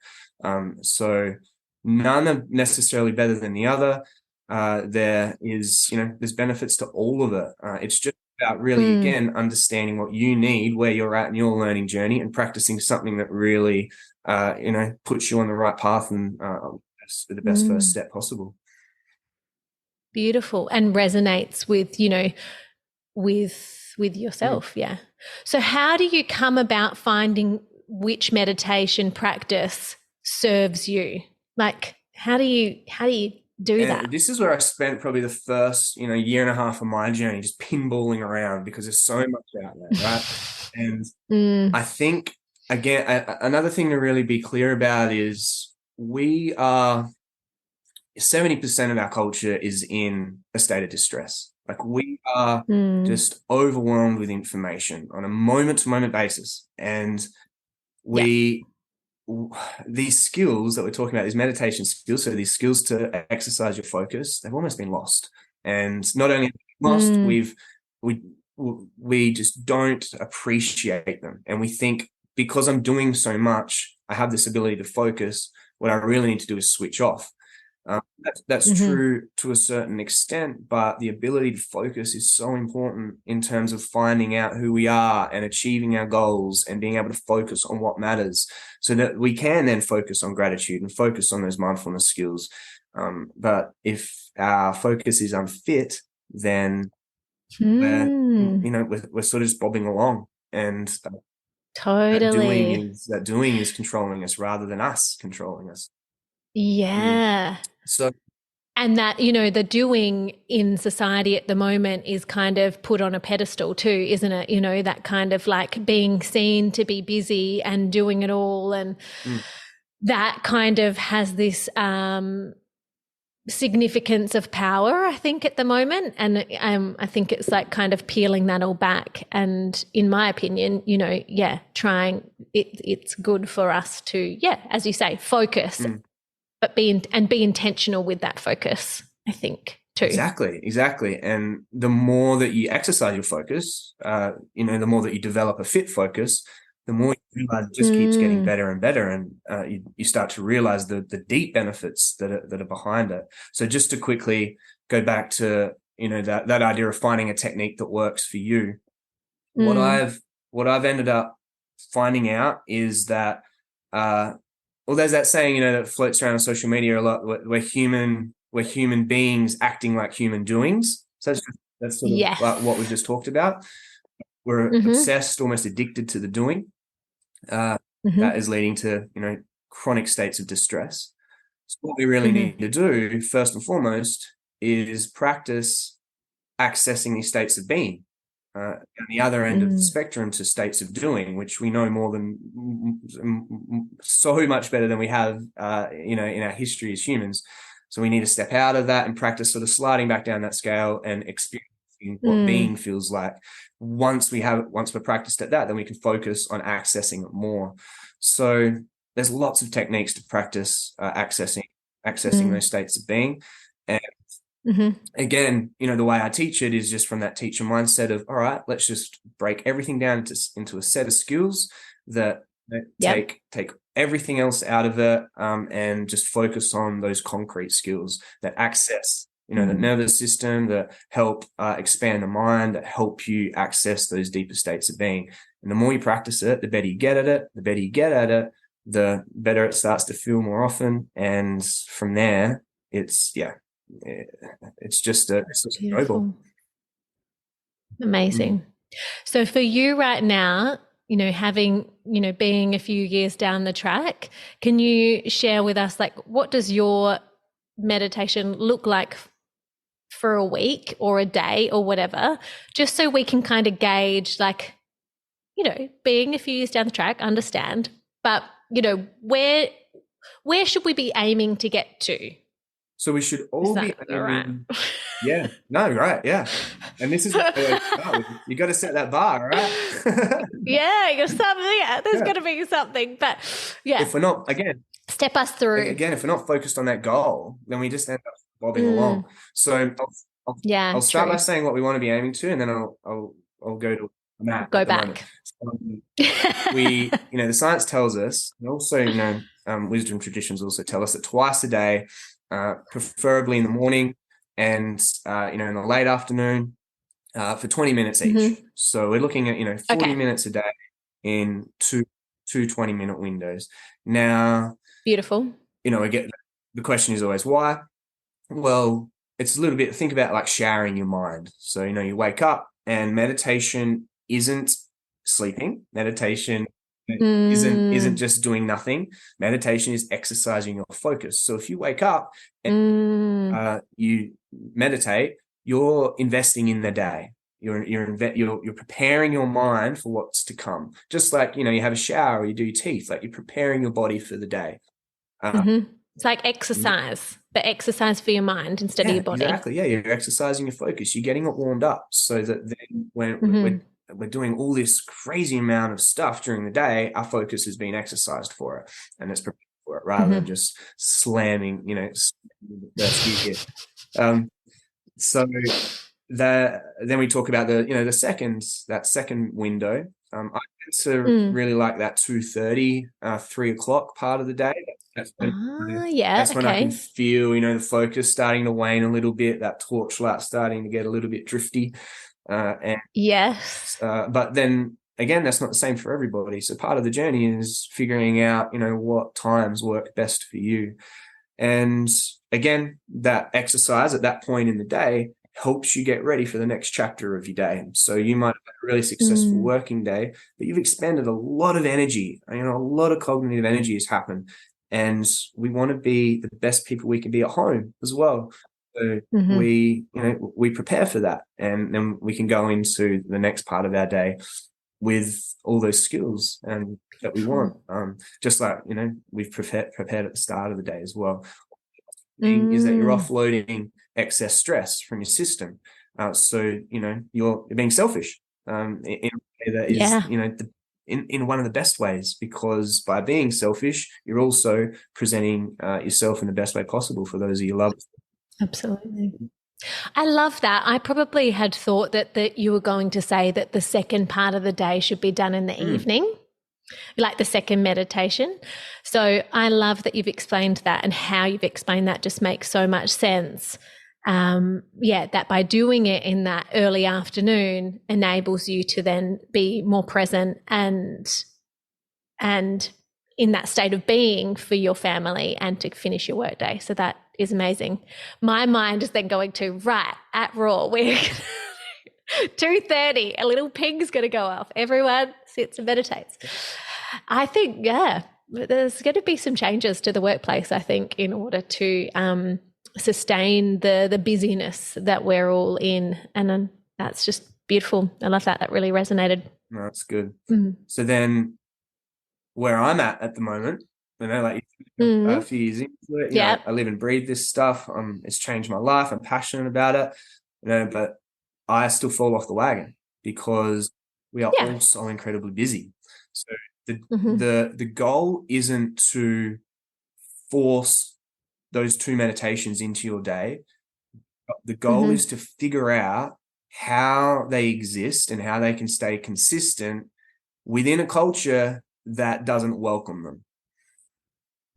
So none are necessarily better than the other. There's benefits to all of it. It's just about really, again, understanding what you need, where you're at in your learning journey, and practicing something that really, puts you on the right path and the best first step possible. Beautiful. And resonates with, with yourself. Yeah. So how do you come about finding which meditation practice serves you? Like, how do you do that? This is where I spent probably the first, year and a half of my journey, just pinballing around, because there's so much out there, right? And I think, again, another thing to really be clear about is 70% of our culture is in a state of distress. Like, we are just overwhelmed with information on a moment-to-moment basis. And these skills that we're talking about, these meditation skills, so these skills to exercise your focus, they've almost been lost. And not only lost, we just don't appreciate them. And we think, because I'm doing so much, I have this ability to focus. What I really need to do is switch off. That's true to a certain extent, but the ability to focus is so important in terms of finding out who we are and achieving our goals and being able to focus on what matters, so that we can then focus on gratitude and focus on those mindfulness skills. But if our focus is unfit, then we're sort of just bobbing along, and totally that doing is controlling us rather than us controlling us. Yeah. So, and that, the doing in society at the moment is kind of put on a pedestal too, isn't it? That kind of like being seen to be busy and doing it all. And that kind of has this significance of power, I think, at the moment. And I think it's like kind of peeling that all back. And in my opinion, trying it's good for us to, as you say, focus. But be intentional with that focus, I think, too. Exactly. And the more that you exercise your focus, the more that you develop a fit focus, the more you realize it just keeps getting better and better. And you start to realize the deep benefits that are behind it. So just to quickly go back to, that idea of finding a technique that works for you, what I've ended up finding out is that, well, there's that saying, that floats around on social media a lot. We're human beings acting like human doings. So that's sort of like what we've just talked about. We're obsessed, almost addicted to the doing. That is leading to, chronic states of distress. So what we really need to do, first and foremost, is practice accessing these states of being. On the other end of the spectrum to states of doing, which we know more than so much better than we have, in our history as humans. So we need to step out of that and practice sort of sliding back down that scale and experiencing what being feels like. Once we're practiced at that, then we can focus on accessing it more. So there's lots of techniques to practice accessing those states of being. And again, the way I teach it is just from that teacher mindset of, all right, let's just break everything down into a set of skills that take everything else out of it, and just focus on those concrete skills that access, the nervous system, that help expand the mind, that help you access those deeper states of being. And the more you practice it, the better you get at it. The better you get at it, the better it starts to feel more often. And from there, it's just a snowball. Amazing. So for you right now, having, being a few years down the track, can you share with us, like, what does your meditation look like for a week or a day or whatever, just so we can kind of gauge, like, being a few years down the track, understand, but, where should we be aiming to get to? So we should all be aiming. Right? Yeah. No, right. Yeah. And this is what you got to set that bar, right? Yeah, there's got to be something. But if we're not, again, step us through. Again, if we're not focused on that goal, then we just end up bobbing along. So I'll start by saying what we want to be aiming to, and then I'll go to Matt. Go back. The science tells us, and also, wisdom traditions also tell us that twice a day, preferably in the morning and in the late afternoon, for 20 minutes each. So we're looking at 40 minutes a day in two 20-minute windows. Now, beautiful. Again, the question is always why. Well, it's a little bit, think about like showering your mind. So you wake up, and meditation isn't sleeping. Meditation isn't just doing nothing. Meditation is exercising your focus. So if you wake up and you meditate, you're investing in the day. You're preparing your mind for what's to come. Just like you have a shower or you do your teeth, like you're preparing your body for the day. It's like exercise, but exercise for your mind instead of your body. Exactly. Yeah, you're exercising your focus. You're getting it warmed up, so that then when we're doing all this crazy amount of stuff during the day, our focus has been exercised for it, and it's prepared for it, rather than just slamming, the first gear. So then we talk about that second window. I tend to really like that 2:30, 3 o'clock part of the day. That's when I can feel, the focus starting to wane a little bit, that torchlight starting to get a little bit drifty. But then again, that's not the same for everybody. So part of the journey is figuring out, what times work best for you. And again, that exercise at that point in the day helps you get ready for the next chapter of your day. So you might have a really successful working day, but you've expended a lot of energy. A lot of cognitive energy has happened. And we want to be the best people we can be at home as well. So we prepare for that, and then we can go into the next part of our day with all those skills that we want. Just like, we've prepared at the start of the day as well. Is that you're offloading excess stress from your system. So, you're being selfish in a way that is, in one of the best ways, because by being selfish, you're also presenting yourself in the best way possible for those you love. Absolutely. I love that. I probably had thought that you were going to say that the second part of the day should be done in the evening, like the second meditation. So I love that you've explained that, and how you've explained that just makes so much sense. That by doing it in that early afternoon enables you to then be more present and in that state of being for your family and to finish your workday. So that is amazing. My mind is then going to, right, at Raw, we're 2:30, a little ping's going to go off. Everyone sits and meditates. I think, there's going to be some changes to the workplace, I think, in order to sustain the busyness that we're all in. And that's just beautiful. I love that. That really resonated. No, that's good. So then where I'm at the moment, like a few years into it, I live and breathe this stuff. It's changed my life. I'm passionate about it, but I still fall off the wagon because we are all so incredibly busy. So the goal isn't to force those 2 meditations into your day. The goal is to figure out how they exist and how they can stay consistent within a culture that doesn't welcome them.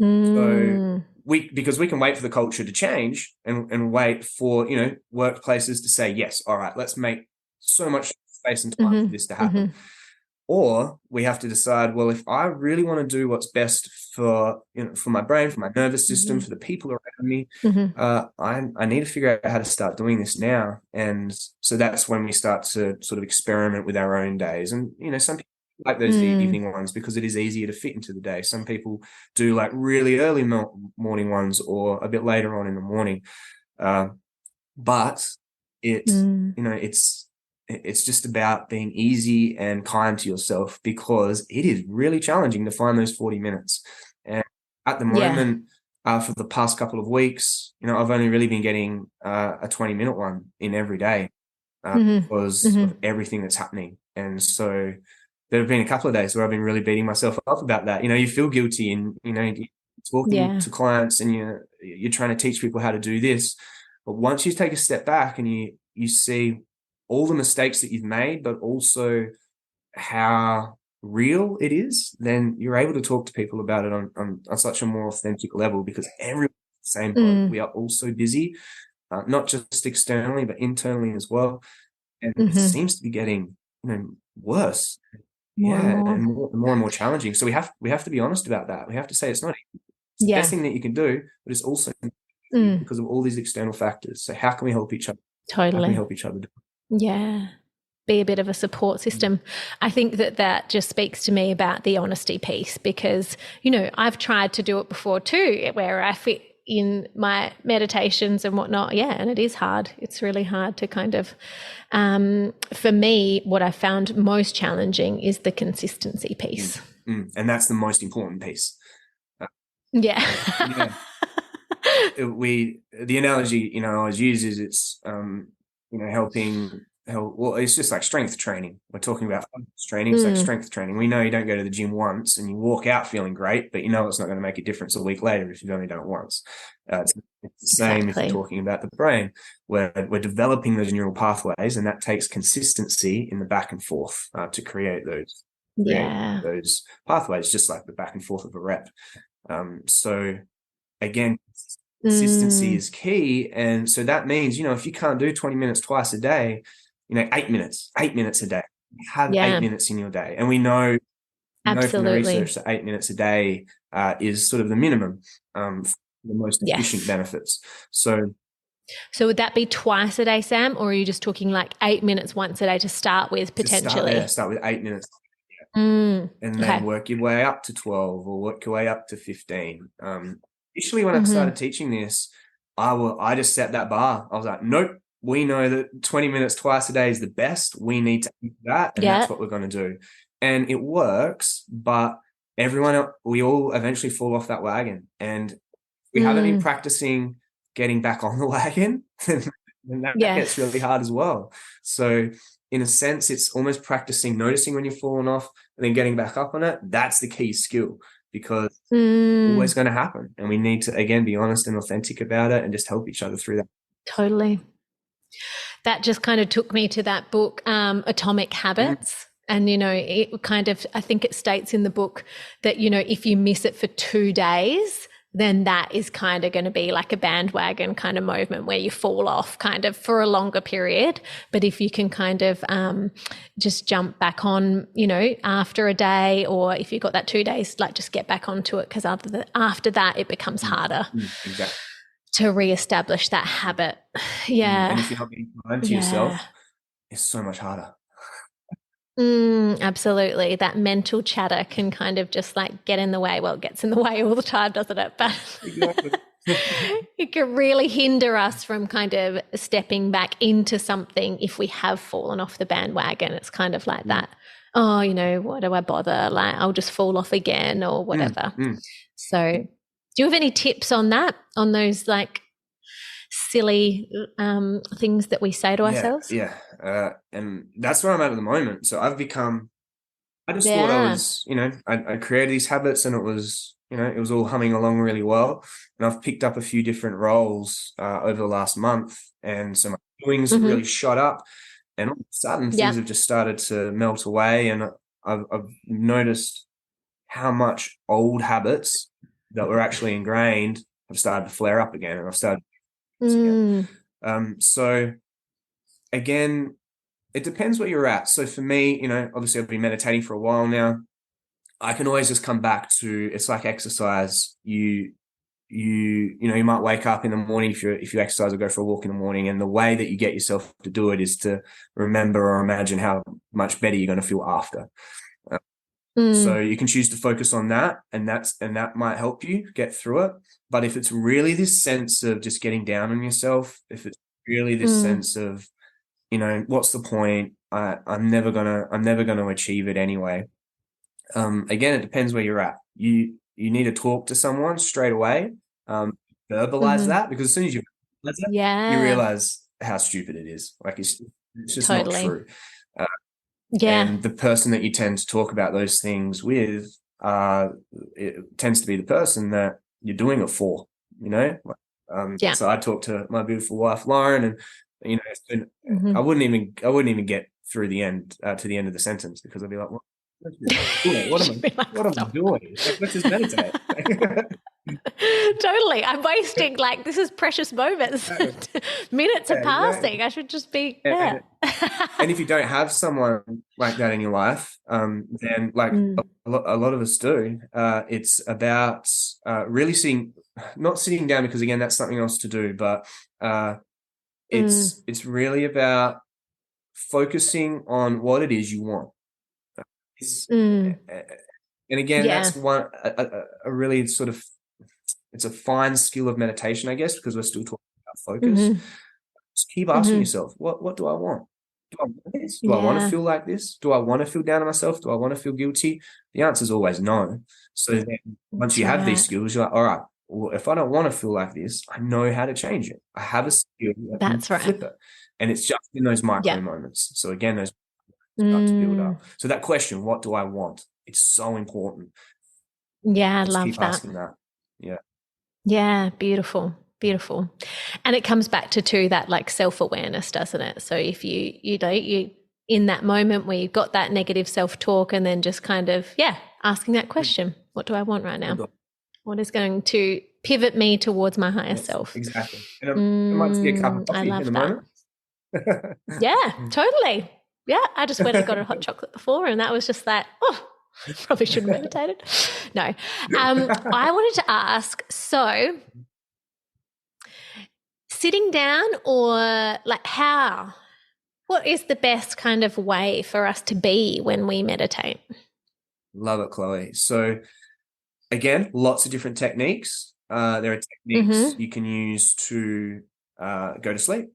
So because we can wait for the culture to change and wait for, workplaces to say, yes, all right, let's make so much space and time for this to happen. Or we have to decide, well, if I really want to do what's best for, for my brain, for my nervous system, for the people around me, I need to figure out how to start doing this now. And so that's when we start to sort of experiment with our own days. And, some people like those evening ones because it is easier to fit into the day. Some people do like really early morning ones or a bit later on in the morning. But it's just about being easy and kind to yourself, because it is really challenging to find those 40 minutes. And at the moment, for the past couple of weeks, I've only really been getting a 20-minute one in every day because of everything that's happening. And so there have been a couple of days where I've been really beating myself up about that. You feel guilty, and you're talking to clients and you're trying to teach people how to do this. But once you take a step back and you see all the mistakes that you've made, but also how real it is, then you're able to talk to people about it on such a more authentic level, because everyone's the same boat. We are all so busy, not just externally, but internally as well. And it seems to be getting worse. And more challenging. So we have to be honest about that. We have to say it's not easy. It's the best thing that you can do, but it's also because of all these external factors. So how can we help each other? Totally. How can we help each other do it? Yeah. Be a bit of a support system. I think that just speaks to me about the honesty piece, because, I've tried to do it before too, where I fit in my meditations and whatnot. Yeah. And it is hard. It's really hard to kind of, for me, what I found most challenging is the consistency piece. And that's the most important piece. The analogy, I always use is it's, helping well, it's just like strength training. We're talking about training. It's like strength training. We know you don't go to the gym once and you walk out feeling great, but you know it's not going to make a difference a week later if you've only done it once. It's the same if you're talking about the brain. We're developing those neural pathways, and that takes consistency in the back and forth to create those pathways, just like the back and forth of a rep. So again, consistency is key. And so that means, if you can't do 20 minutes twice a day, 8 minutes a day. Have 8 minutes in your day. And we know from the research that 8 minutes a day is sort of the minimum for the most efficient benefits. So would that be twice a day, Sam, or are you just talking like 8 minutes once a day to start with potentially? Start with 8 minutes. And then work your way up to 12 or work your way up to 15. Initially, when I started teaching this, I just set that bar. I was like, nope, we know that 20 minutes twice a day is the best. We need to do that, and that's what we're going to do. And it works, but we all eventually fall off that wagon. And we haven't been practicing getting back on the wagon, then that gets really hard as well. So in a sense, it's almost practicing noticing when you've fallen off and then getting back up on it. That's the key skill, because it's always going to happen. And we need to, again, be honest and authentic about it and just help each other through that. Totally. That just kind of took me to that book, Atomic Habits. And, it kind of, I think it states in the book that, if you miss it for 2 days, then that is kind of going to be like a bandwagon kind of movement where you fall off kind of for a longer period. But if you can kind of just jump back on, after a day, or if you've got that 2 days, like just get back onto it, because after that it becomes harder to reestablish that habit. Yeah. And if you're not being kind to yourself, it's so much harder. Absolutely. That mental chatter can kind of just like get in the way. Well, it gets in the way all the time, doesn't it? But it can really hinder us from kind of stepping back into something if we have fallen off the bandwagon. It's kind of like that, what do I bother? Like, I'll just fall off again or whatever. So do you have any tips on that, on those like silly things that we say to ourselves? And that's where I'm at the moment. So I just thought I was, I created these habits, and it was all humming along really well. And I've picked up a few different roles over the last month, and so my doings really shot up, and all of a sudden things have just started to melt away. And I've noticed how much old habits that were actually ingrained have started to flare up again, and I've started so again, it depends where you're at. So for me, obviously I've been meditating for a while now. I can always just come back to, it's like exercise. You might wake up in the morning if you exercise or go for a walk in the morning, and the way that you get yourself to do it is to remember or imagine how much better you're going to feel after. So you can choose to focus on that, and that might help you get through it. But if it's really this sense of just getting down on yourself, if it's really this sense of, what's the point? I'm never gonna achieve it anyway. Again, it depends where you're at. You need to talk to someone straight away. Verbalize that, because as soon as you verbalize that, you realize how stupid it is. Like it's just not true. And the person that you tend to talk about those things with, it tends to be the person that you're doing it for, So I talked to my beautiful wife, Lauren, and, it's been, I wouldn't even get through the end, to the end of the sentence, because I'd be like, what am I doing? Let's just meditate. Totally. I'm wasting, like, this is precious moments. Minutes are passing. I should just be and if you don't have someone like that in your life, then like a lot of us do, it's about really not sitting down, because again, that's something else to do, but it's really about focusing on what it is you want. And again, that's one a really sort of, it's a fine skill of meditation, I guess, because we're still talking about focus. Just keep asking yourself, what do I want? Do I want this? Do I want to feel like this? Do I want to feel down on myself? Do I want to feel guilty? The answer is always no. So then once you have these skills, you're like, all right, well, if I don't want to feel like this, I know how to change it. I have a skill that can That's right. flip it. And it's just in those micro moments. So again, those start to build up. So that question, what do I want? It's so important. Yeah, I Just love keep that. asking that. Yeah. Yeah, beautiful. Beautiful. And it comes back to that like self-awareness, doesn't it? So if you in that moment where you've got that negative self-talk and then just kind of, asking that question, what do I want right now? What is going to pivot me towards my higher self? Exactly. And it might just be a cup of coffee in a moment. Yeah, totally. Yeah, I just went and got a hot chocolate before and that was just that, probably shouldn't have meditated. No. I wanted to ask, so sitting down or like what is the best kind of way for us to be when we meditate? Love it, Chloe. So again, lots of different techniques. There are techniques you can use to go to sleep.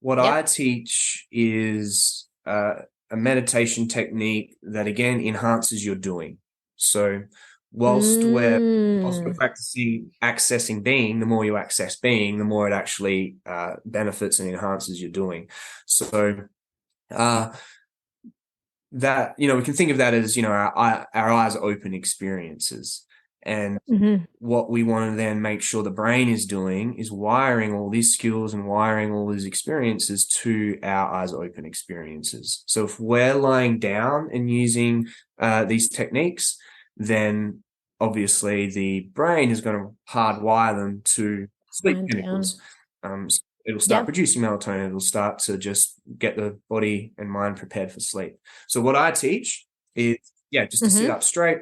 What I teach is a meditation technique that, again, enhances your doing. So whilst we're practicing accessing being, the more you access being, the more it actually benefits and enhances your doing. So that, we can think of that as, our eyes open experiences. And what we want to then make sure the brain is doing is wiring all these skills and wiring all these experiences to our eyes open experiences. So if we're lying down and using these techniques, then obviously the brain is going to hardwire them to sleep chemicals. So it'll start producing melatonin. It'll start to just get the body and mind prepared for sleep. So what I teach is, just to sit up straight,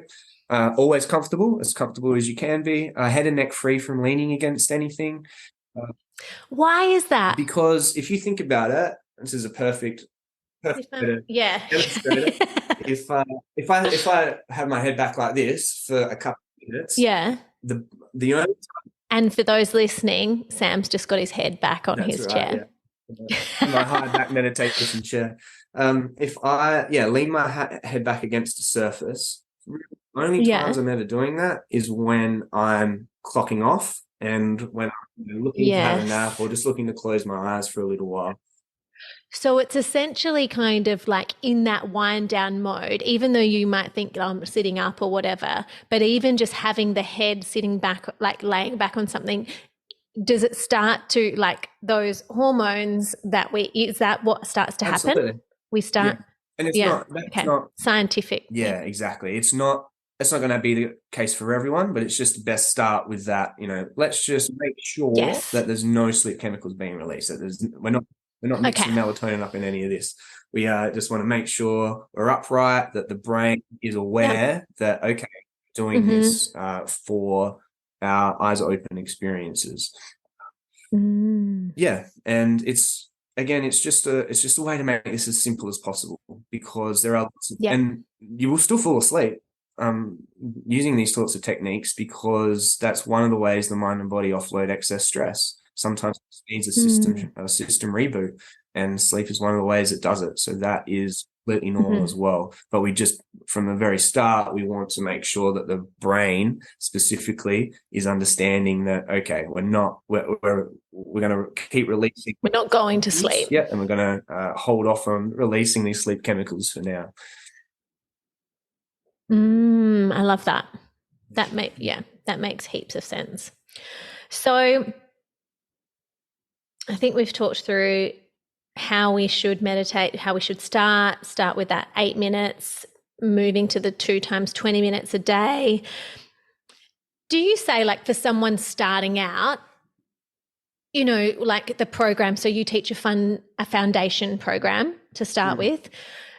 always comfortable as you can be, head and neck free from leaning against anything. Why is that? Because if you think about it, this is a perfect way to illustrate it. If I have my head back like this for a couple of minutes, the only time. And for those listening, Sam's just got his head back on his chair. My high back meditation chair. If I lean my head back against the surface, only times I'm ever doing that is when I'm clocking off and when I'm looking to have a nap or just looking to close my eyes for a little while. So it's essentially kind of like in that wind down mode, even though you might think I'm sitting up or whatever, but even just having the head sitting back, like laying back on something, does it start to like those hormones is that what starts to happen? We start. Yeah. And it's not scientific. Yeah, exactly. It's not going to be the case for everyone, but it's just the best start with that. Let's just make sure that there's no sleep chemicals being released. That we're not mixing melatonin up in any of this. We just want to make sure we're upright, that the brain is aware that, okay, doing this for our eyes open experiences. Yeah. And it's just a way to make this as simple as possible, because there are lots of, and you will still fall asleep using these sorts of techniques, because that's one of the ways the mind and body offload excess stress. Sometimes it needs a system reboot, and sleep is one of the ways it does it. So that is completely normal as well. But we just, from the very start, we want to make sure that the brain specifically is understanding that, okay, we're going to keep releasing. We're not going to sleep. Yeah, and we're going to hold off on releasing these sleep chemicals for now. I love that. That makes heaps of sense. So I think we've talked through how we should meditate, how we should start with that 8 minutes, moving to the 2 times 20 minutes a day. Do you say, like, for someone starting out, like the program, so you teach a foundation program to start with,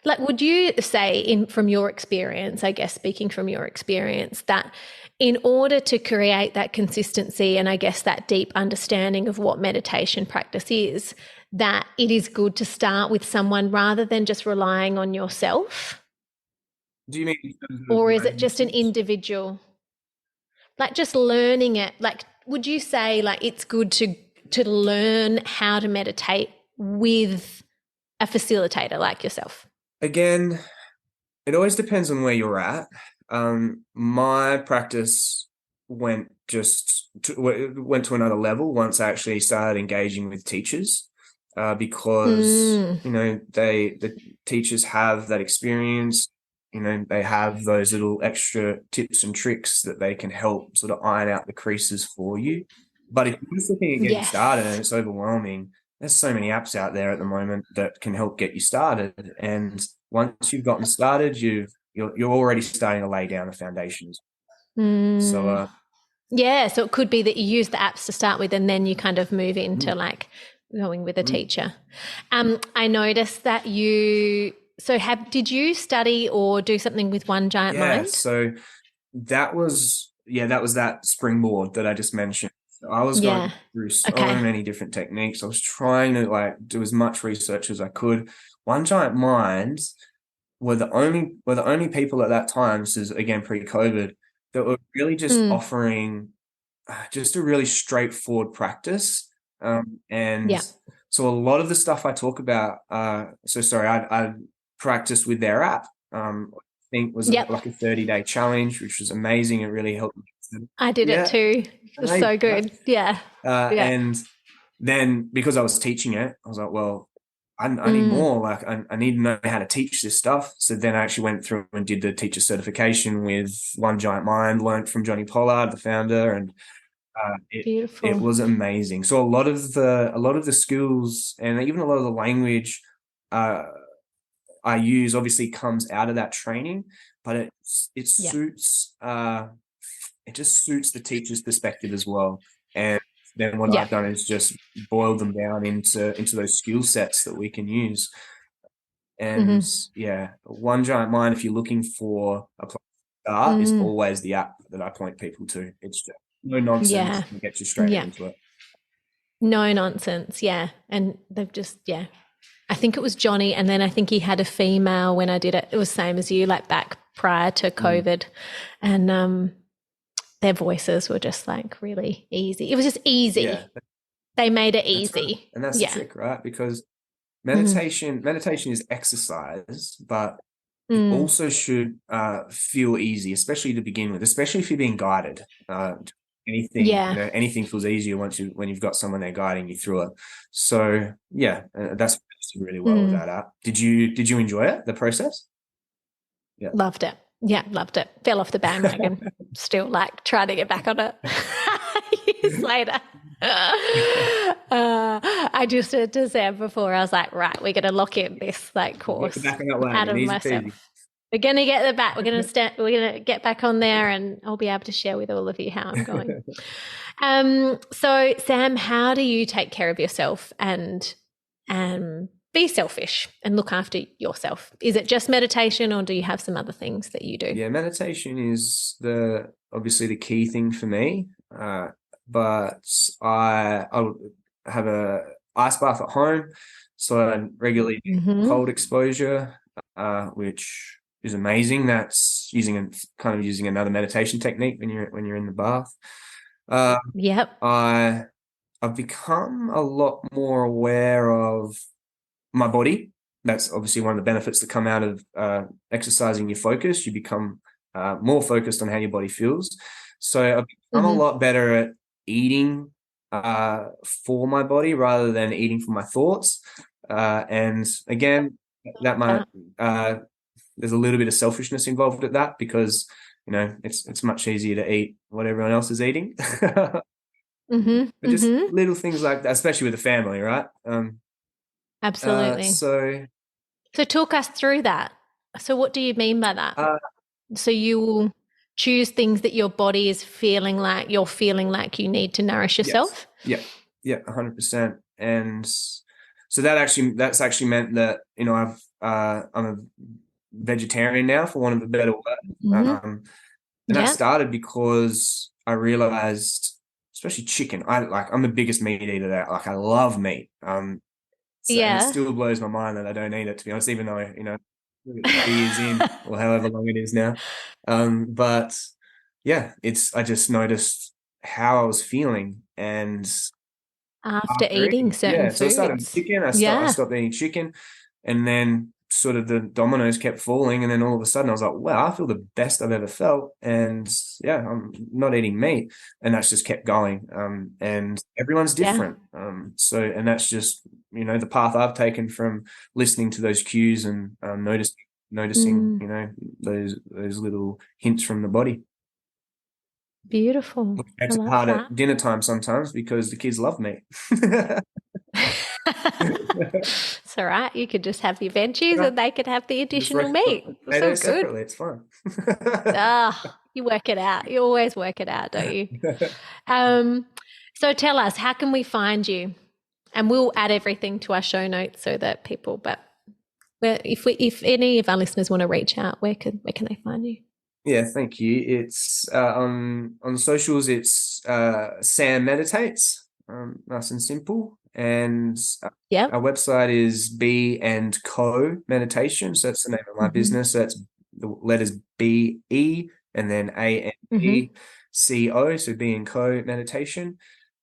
like, would you say from your experience, I guess, speaking from your experience, that in order to create that consistency and I guess that deep understanding of what meditation practice is, that it is good to start with someone rather than just relying on yourself? Do you mean? Or is it just an individual? Like just learning it, like would you say like it's good to learn how to meditate with a facilitator like yourself? Again, it always depends on where you're at. My practice went to another level once I actually started engaging with teachers, because the teachers have that experience. They have those little extra tips and tricks that they can help sort of iron out the creases for you. But if you're just looking at getting started and it's overwhelming, there's so many apps out there at the moment that can help get you started. And once you've gotten started, you're already starting to lay down the foundations. So so it could be that you use the apps to start with and then you kind of move into like going with a teacher. I noticed that did you study or do something with One Giant Mind? So that was that springboard that I just mentioned. So I was going through so many different techniques. I was trying to do as much research as I could. One Giant Mind were the only people at that time, this is again pre-COVID, that were really just offering just a really straightforward practice. So a lot of the stuff I talk about, I practiced with their app. I think was like a 30-day challenge, which was amazing. It really helped me. I did it too. It was so good. And then because I was teaching it, I was like, well, I need more. Like I need to know how to teach this stuff. So then I actually went through and did the teacher certification with One Giant Mind, learned from Johnny Pollard, the founder, and it was amazing. So a lot of the skills and even a lot of the language I use obviously comes out of that training, but it suits it just suits the teacher's perspective as well. And then what I've done is just boil them down into those skill sets that we can use. And One Giant Mind, if you're looking for a place to start, is always the app that I point people to. It's just no nonsense and gets you straight into it. No nonsense, and they've just I think it was Johnny, and then I think he had a female when I did it. It was same as you, like back prior to COVID, and their voices were just like really easy. It was just easy. Yeah. They made it easy. Right. And that's the trick, right? Because meditation is exercise, but it also should feel easy, especially to begin with, especially if you're being guided. Anything feels easier when you've got someone there guiding you through it. So that's really well with that app. Did you enjoy it, the process? Yeah, loved it. Fell off the bandwagon. Still trying to get back on it years later. I just said to Sam before, I was like, right, we're going to lock in this course out of myself. We're going to get the back. We're going to get back on there, and I'll be able to share with all of you how I'm going. So Sam, how do you take care of yourself and be selfish and look after yourself? Is it just meditation, or do you have some other things that you do? Yeah, meditation is obviously the key thing for me. But I would have a ice bath at home, so I regularly do cold exposure, which is amazing. That's using another meditation technique when you're in the bath. I've become a lot more aware of my body. That's obviously one of the benefits that come out of exercising your focus. You become more focused on how your body feels. So I've become a lot better at eating for my body rather than eating for my thoughts. And again, that might there's a little bit of selfishness involved with that, because it's much easier to eat what everyone else is eating. But just little things like that, especially with the family, right? Absolutely. So talk us through that. So what do you mean by that? So you will choose things that your body is feeling like you need to nourish yourself? Yes. Yeah, 100%. And so that's actually meant that I'm a vegetarian now, for want of a better word. And that started because I realized, especially chicken, I'm the biggest meat eater there. I love meat. And it still blows my mind that I don't eat it, to be honest, even though 3 years in, or however long it is now. But I just noticed how I was feeling, and after eating certain foods. So I started chicken. I stopped eating chicken, and then sort of the dominoes kept falling, and then all of a sudden I was like, wow, I feel the best I've ever felt, and yeah, I'm not eating meat, and that's just kept going. And everyone's different. So, and that's just, you know, the path I've taken from listening to those cues and noticing, you know, those little hints from the body. Beautiful. It's hard at dinner time sometimes because the kids love meat. It's all right. You could just have your veggies and they could have the additional meat. It's so good. Separately, it's fun. You work it out. You always work it out, don't you? So tell us, how can we find you? And we'll add everything to our show notes so that people, but if any of our listeners want to reach out, where can they find you? Yeah, thank you. It's on socials. It's Sam Meditates, nice and simple. And our website is B and Co Meditation. So that's the name of my business. So that's the letters BE and then ANDCO. So B and Co Meditation.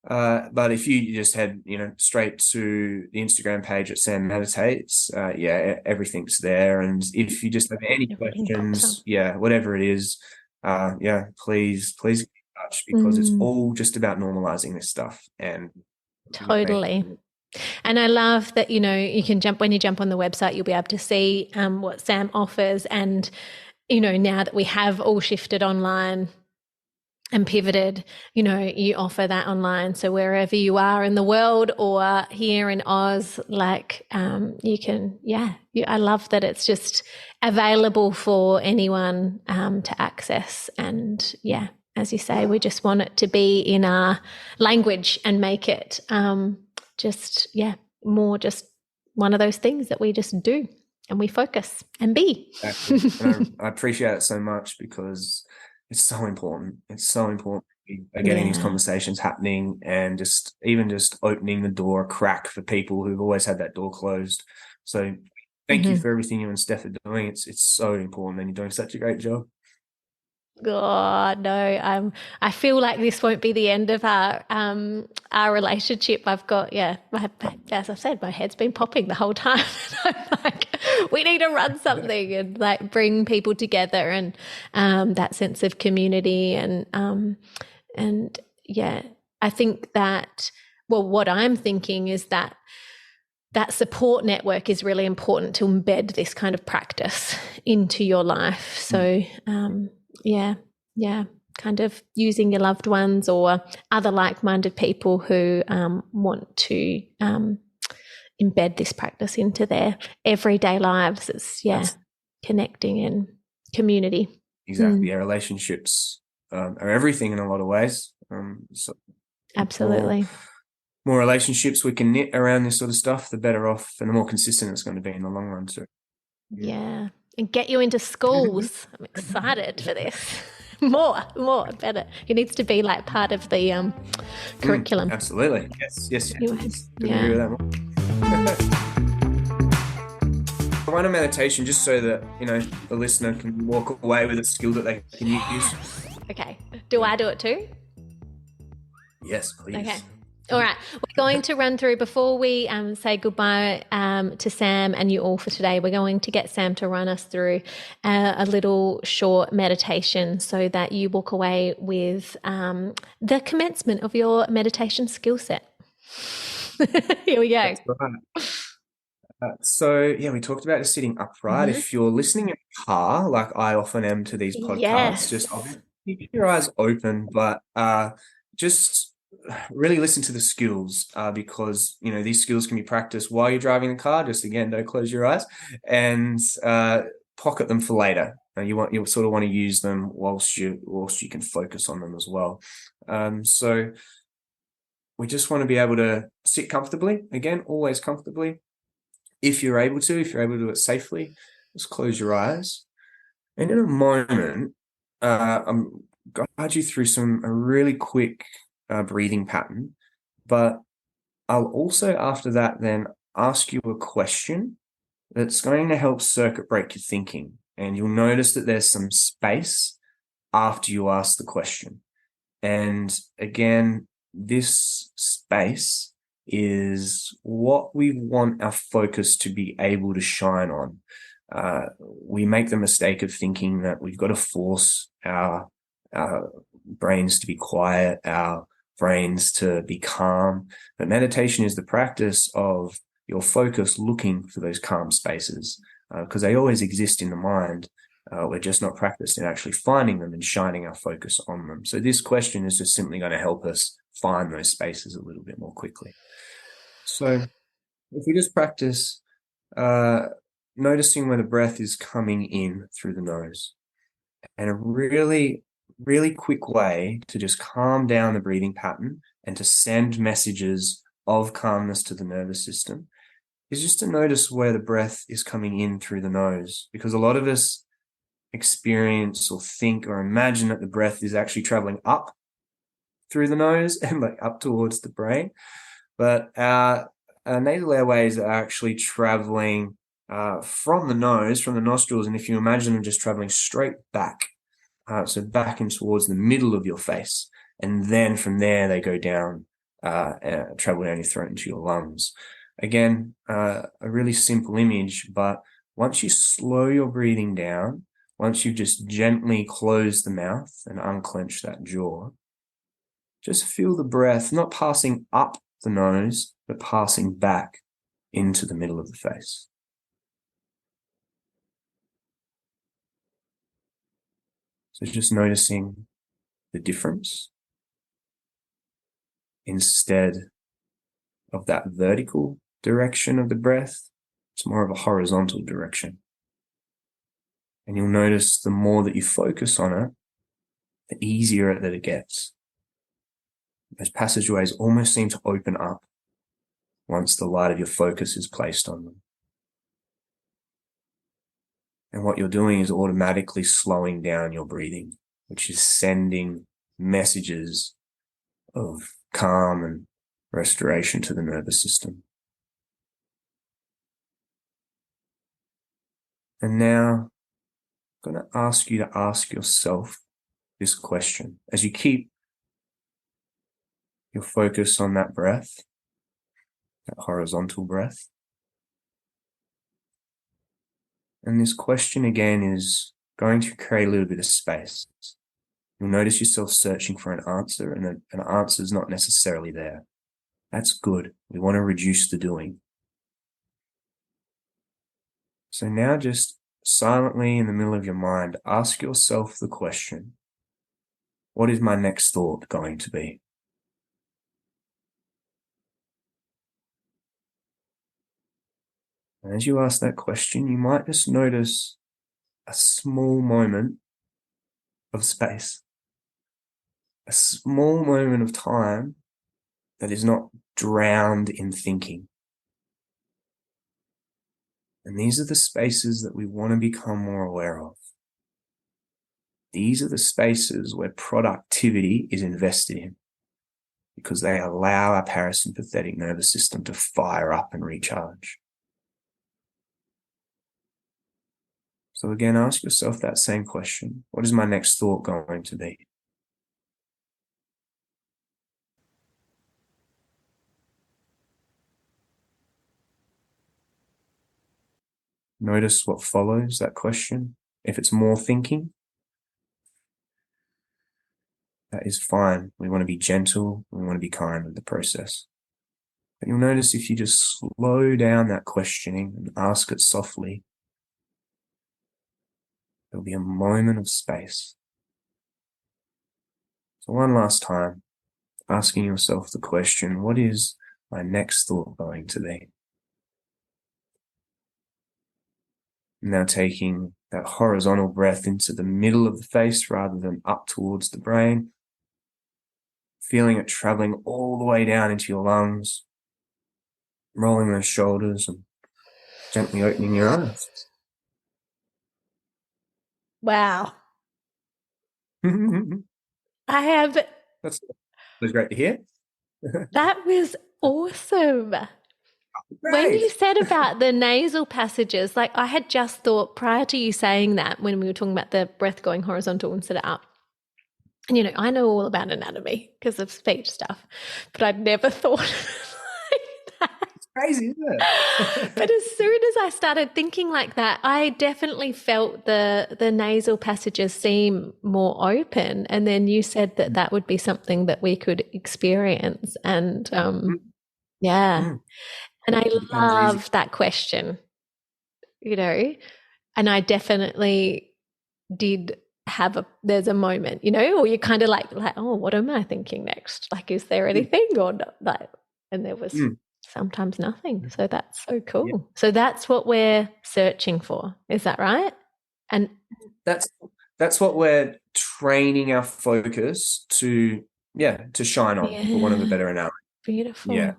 But if you just head, you know, straight to the Instagram page at Sam Meditates, everything's there. And if you just have any questions, whatever it is, please get in touch, because it's all just about normalizing this stuff. And totally. And I love that, you know, you can when you jump on the website, you'll be able to see what Sam offers. And, you know, now that we have all shifted online and pivoted, you know, you offer that online. So wherever you are in the world or here in Oz, like you can, I love that it's just available for anyone to access. And as you say, we just want it to be in our language and make it more just one of those things that we just do and we focus and be. Exactly. And I appreciate it so much, because it's so important. It's so important getting these conversations happening, and just opening the door a crack for people who've always had that door closed. So thank you for everything you and Steph are doing. It's so important, and you're doing such a great job. God, no, I feel like this won't be the end of our relationship. I've got, as I said, my head's been popping the whole time. I'm like, we need to run something and like bring people together, and that sense of community. And I think that, what I'm thinking is that support network is really important to embed this kind of practice into your life. So, kind of using your loved ones or other like-minded people who want to embed this practice into their everyday lives. It's connecting in community. Exactly. Relationships are everything in a lot of ways. Absolutely. More relationships we can knit around this sort of stuff, the better off and the more consistent it's going to be in the long run too. Yeah. And get you into schools. I'm excited for this. More, better. It needs to be like part of the curriculum. Absolutely. Yes. Anyways, agree with that one. I run a meditation just so that, you know, the listener can walk away with a skill that they can use. Okay. Do I do it too? Yes, please. Okay. All right. We're going to run through, before we say goodbye to Sam and you all for today, we're going to get Sam to run us through a little short meditation so that you walk away with the commencement of your meditation skill set. Here we go. Right. We talked about just sitting upright. If you're listening in a car, like I often am to these podcasts, just keep your eyes open, but just really listen to the skills, because, you know, these skills can be practiced while you're driving the car. Just again, don't close your eyes, and pocket them for later. You sort of want to use them whilst you can focus on them as well. So we just want to be able to sit comfortably. Again, always comfortably. If you're able to do it safely, just close your eyes. And in a moment, I'm going to guide you through a really quick breathing pattern. But I'll also, after that, then ask you a question that's going to help circuit break your thinking. And you'll notice that there's some space after you ask the question. And again, this space is what we want our focus to be able to shine on. We make the mistake of thinking that we've got to force our brains to be quiet, our brains to be calm. But meditation is the practice of your focus looking for those calm spaces, because they always exist in the mind. We're just not practiced in actually finding them and shining our focus on them. So this question is just simply going to help us find those spaces a little bit more quickly. So if we just practice noticing where the breath is coming in through the nose, and a really, really quick way to just calm down the breathing pattern and to send messages of calmness to the nervous system is just to notice where the breath is coming in through the nose, because a lot of us experience or think or imagine that the breath is actually traveling up through the nose and like up towards the brain. But our nasal airways are actually traveling from the nose, from the nostrils. And if you imagine them just traveling straight back, so back and towards the middle of your face. And then from there, they go down, travel down your throat into your lungs. Again, a really simple image, but once you slow your breathing down, once you just gently close the mouth and unclench that jaw, just feel the breath not passing up the nose, but passing back into the middle of the face. So just noticing the difference. Instead of that vertical direction of the breath, it's more of a horizontal direction. And you'll notice the more that you focus on it, the easier that it gets. Those passageways almost seem to open up once the light of your focus is placed on them. And what you're doing is automatically slowing down your breathing, which is sending messages of calm and restoration to the nervous system. And now I'm going to ask you to ask yourself this question as you keep your focus on that breath, that horizontal breath. And this question again is going to create a little bit of space. You'll notice yourself searching for an answer, and an answer is not necessarily there. That's good. We want to reduce the doing. So now just silently in the middle of your mind, ask yourself the question, what is my next thought going to be? And as you ask that question, you might just notice a small moment of space, a small moment of time that is not drowned in thinking. And these are the spaces that we want to become more aware of. These are the spaces where productivity is invested in, because they allow our parasympathetic nervous system to fire up and recharge. So again, ask yourself that same question. What is my next thought going to be? Notice what follows that question. If it's more thinking, that is fine. We want to be gentle. We want to be kind with the process. But you'll notice if you just slow down that questioning and ask it softly, there'll be a moment of space. So one last time, asking yourself the question, what is my next thought going to be? Now taking that horizontal breath into the middle of the face rather than up towards the brain, feeling it traveling all the way down into your lungs, rolling those shoulders and gently opening your eyes. Wow. I have. That was great to hear. That was awesome. When you said about the nasal passages, like I had just thought prior to you saying that, when we were talking about the breath going horizontal instead of up, and I know all about anatomy because of speech stuff, but I'd never thought crazy, isn't it? But as soon as I started thinking like that, I definitely felt the nasal passages seem more open. And then you said that that would be something that we could experience. And yeah. And I love that question, you know, and I definitely did have there's a moment, you know, or you're kind of like, oh, what am I thinking next? Like, is there anything or not? Like, and there was sometimes nothing. So that's so cool. Yeah. So that's what we're searching for. Is that right? And that's what we're training our focus to shine on, for want of a better analogy. Beautiful. Yeah.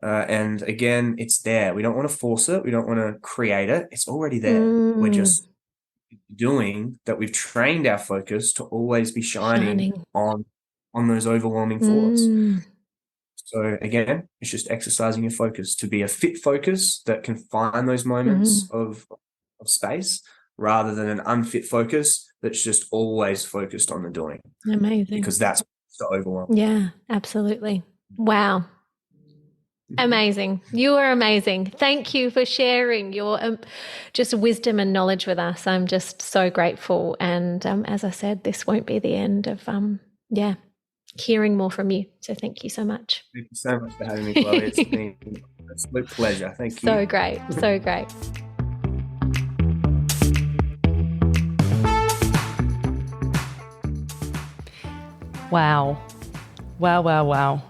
And again, it's there. We don't want to force it. We don't want to create it. It's already there. We're just doing that. We've trained our focus to always be shining on those overwhelming thoughts. So again, it's just exercising your focus to be a fit focus that can find those moments of space, rather than an unfit focus that's just always focused on the doing. Amazing. Because that's so overwhelming. Yeah, absolutely. Wow. Amazing. You are amazing. Thank you for sharing your just wisdom and knowledge with us. I'm just so grateful. And as I said, this won't be the end of, hearing more from you. So thank you so much. Thank you so much for having me, Chloe. It's been an absolute pleasure. Thank you. So great. So great. Wow. Wow, wow, wow.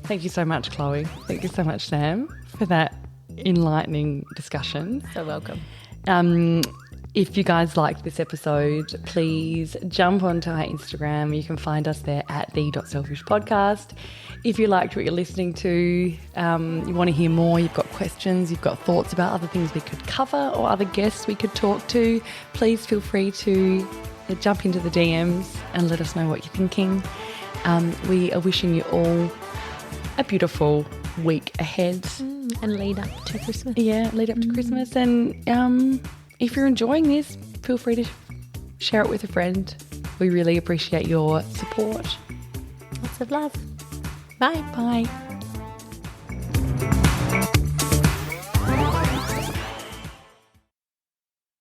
Thank you so much, Chloe. Thank you so much, Sam, for that enlightening discussion. So welcome. If you guys liked this episode, please jump onto our Instagram. You can find us there at the.selfishpodcast. If you liked what you're listening to, you want to hear more, you've got questions, you've got thoughts about other things we could cover or other guests we could talk to, please feel free to jump into the DMs and let us know what you're thinking. We are wishing you all a beautiful week ahead. And lead up to Christmas. Yeah, lead up to Christmas. And if you're enjoying this, feel free to share it with a friend. We really appreciate your support. Lots of love. Bye. Bye.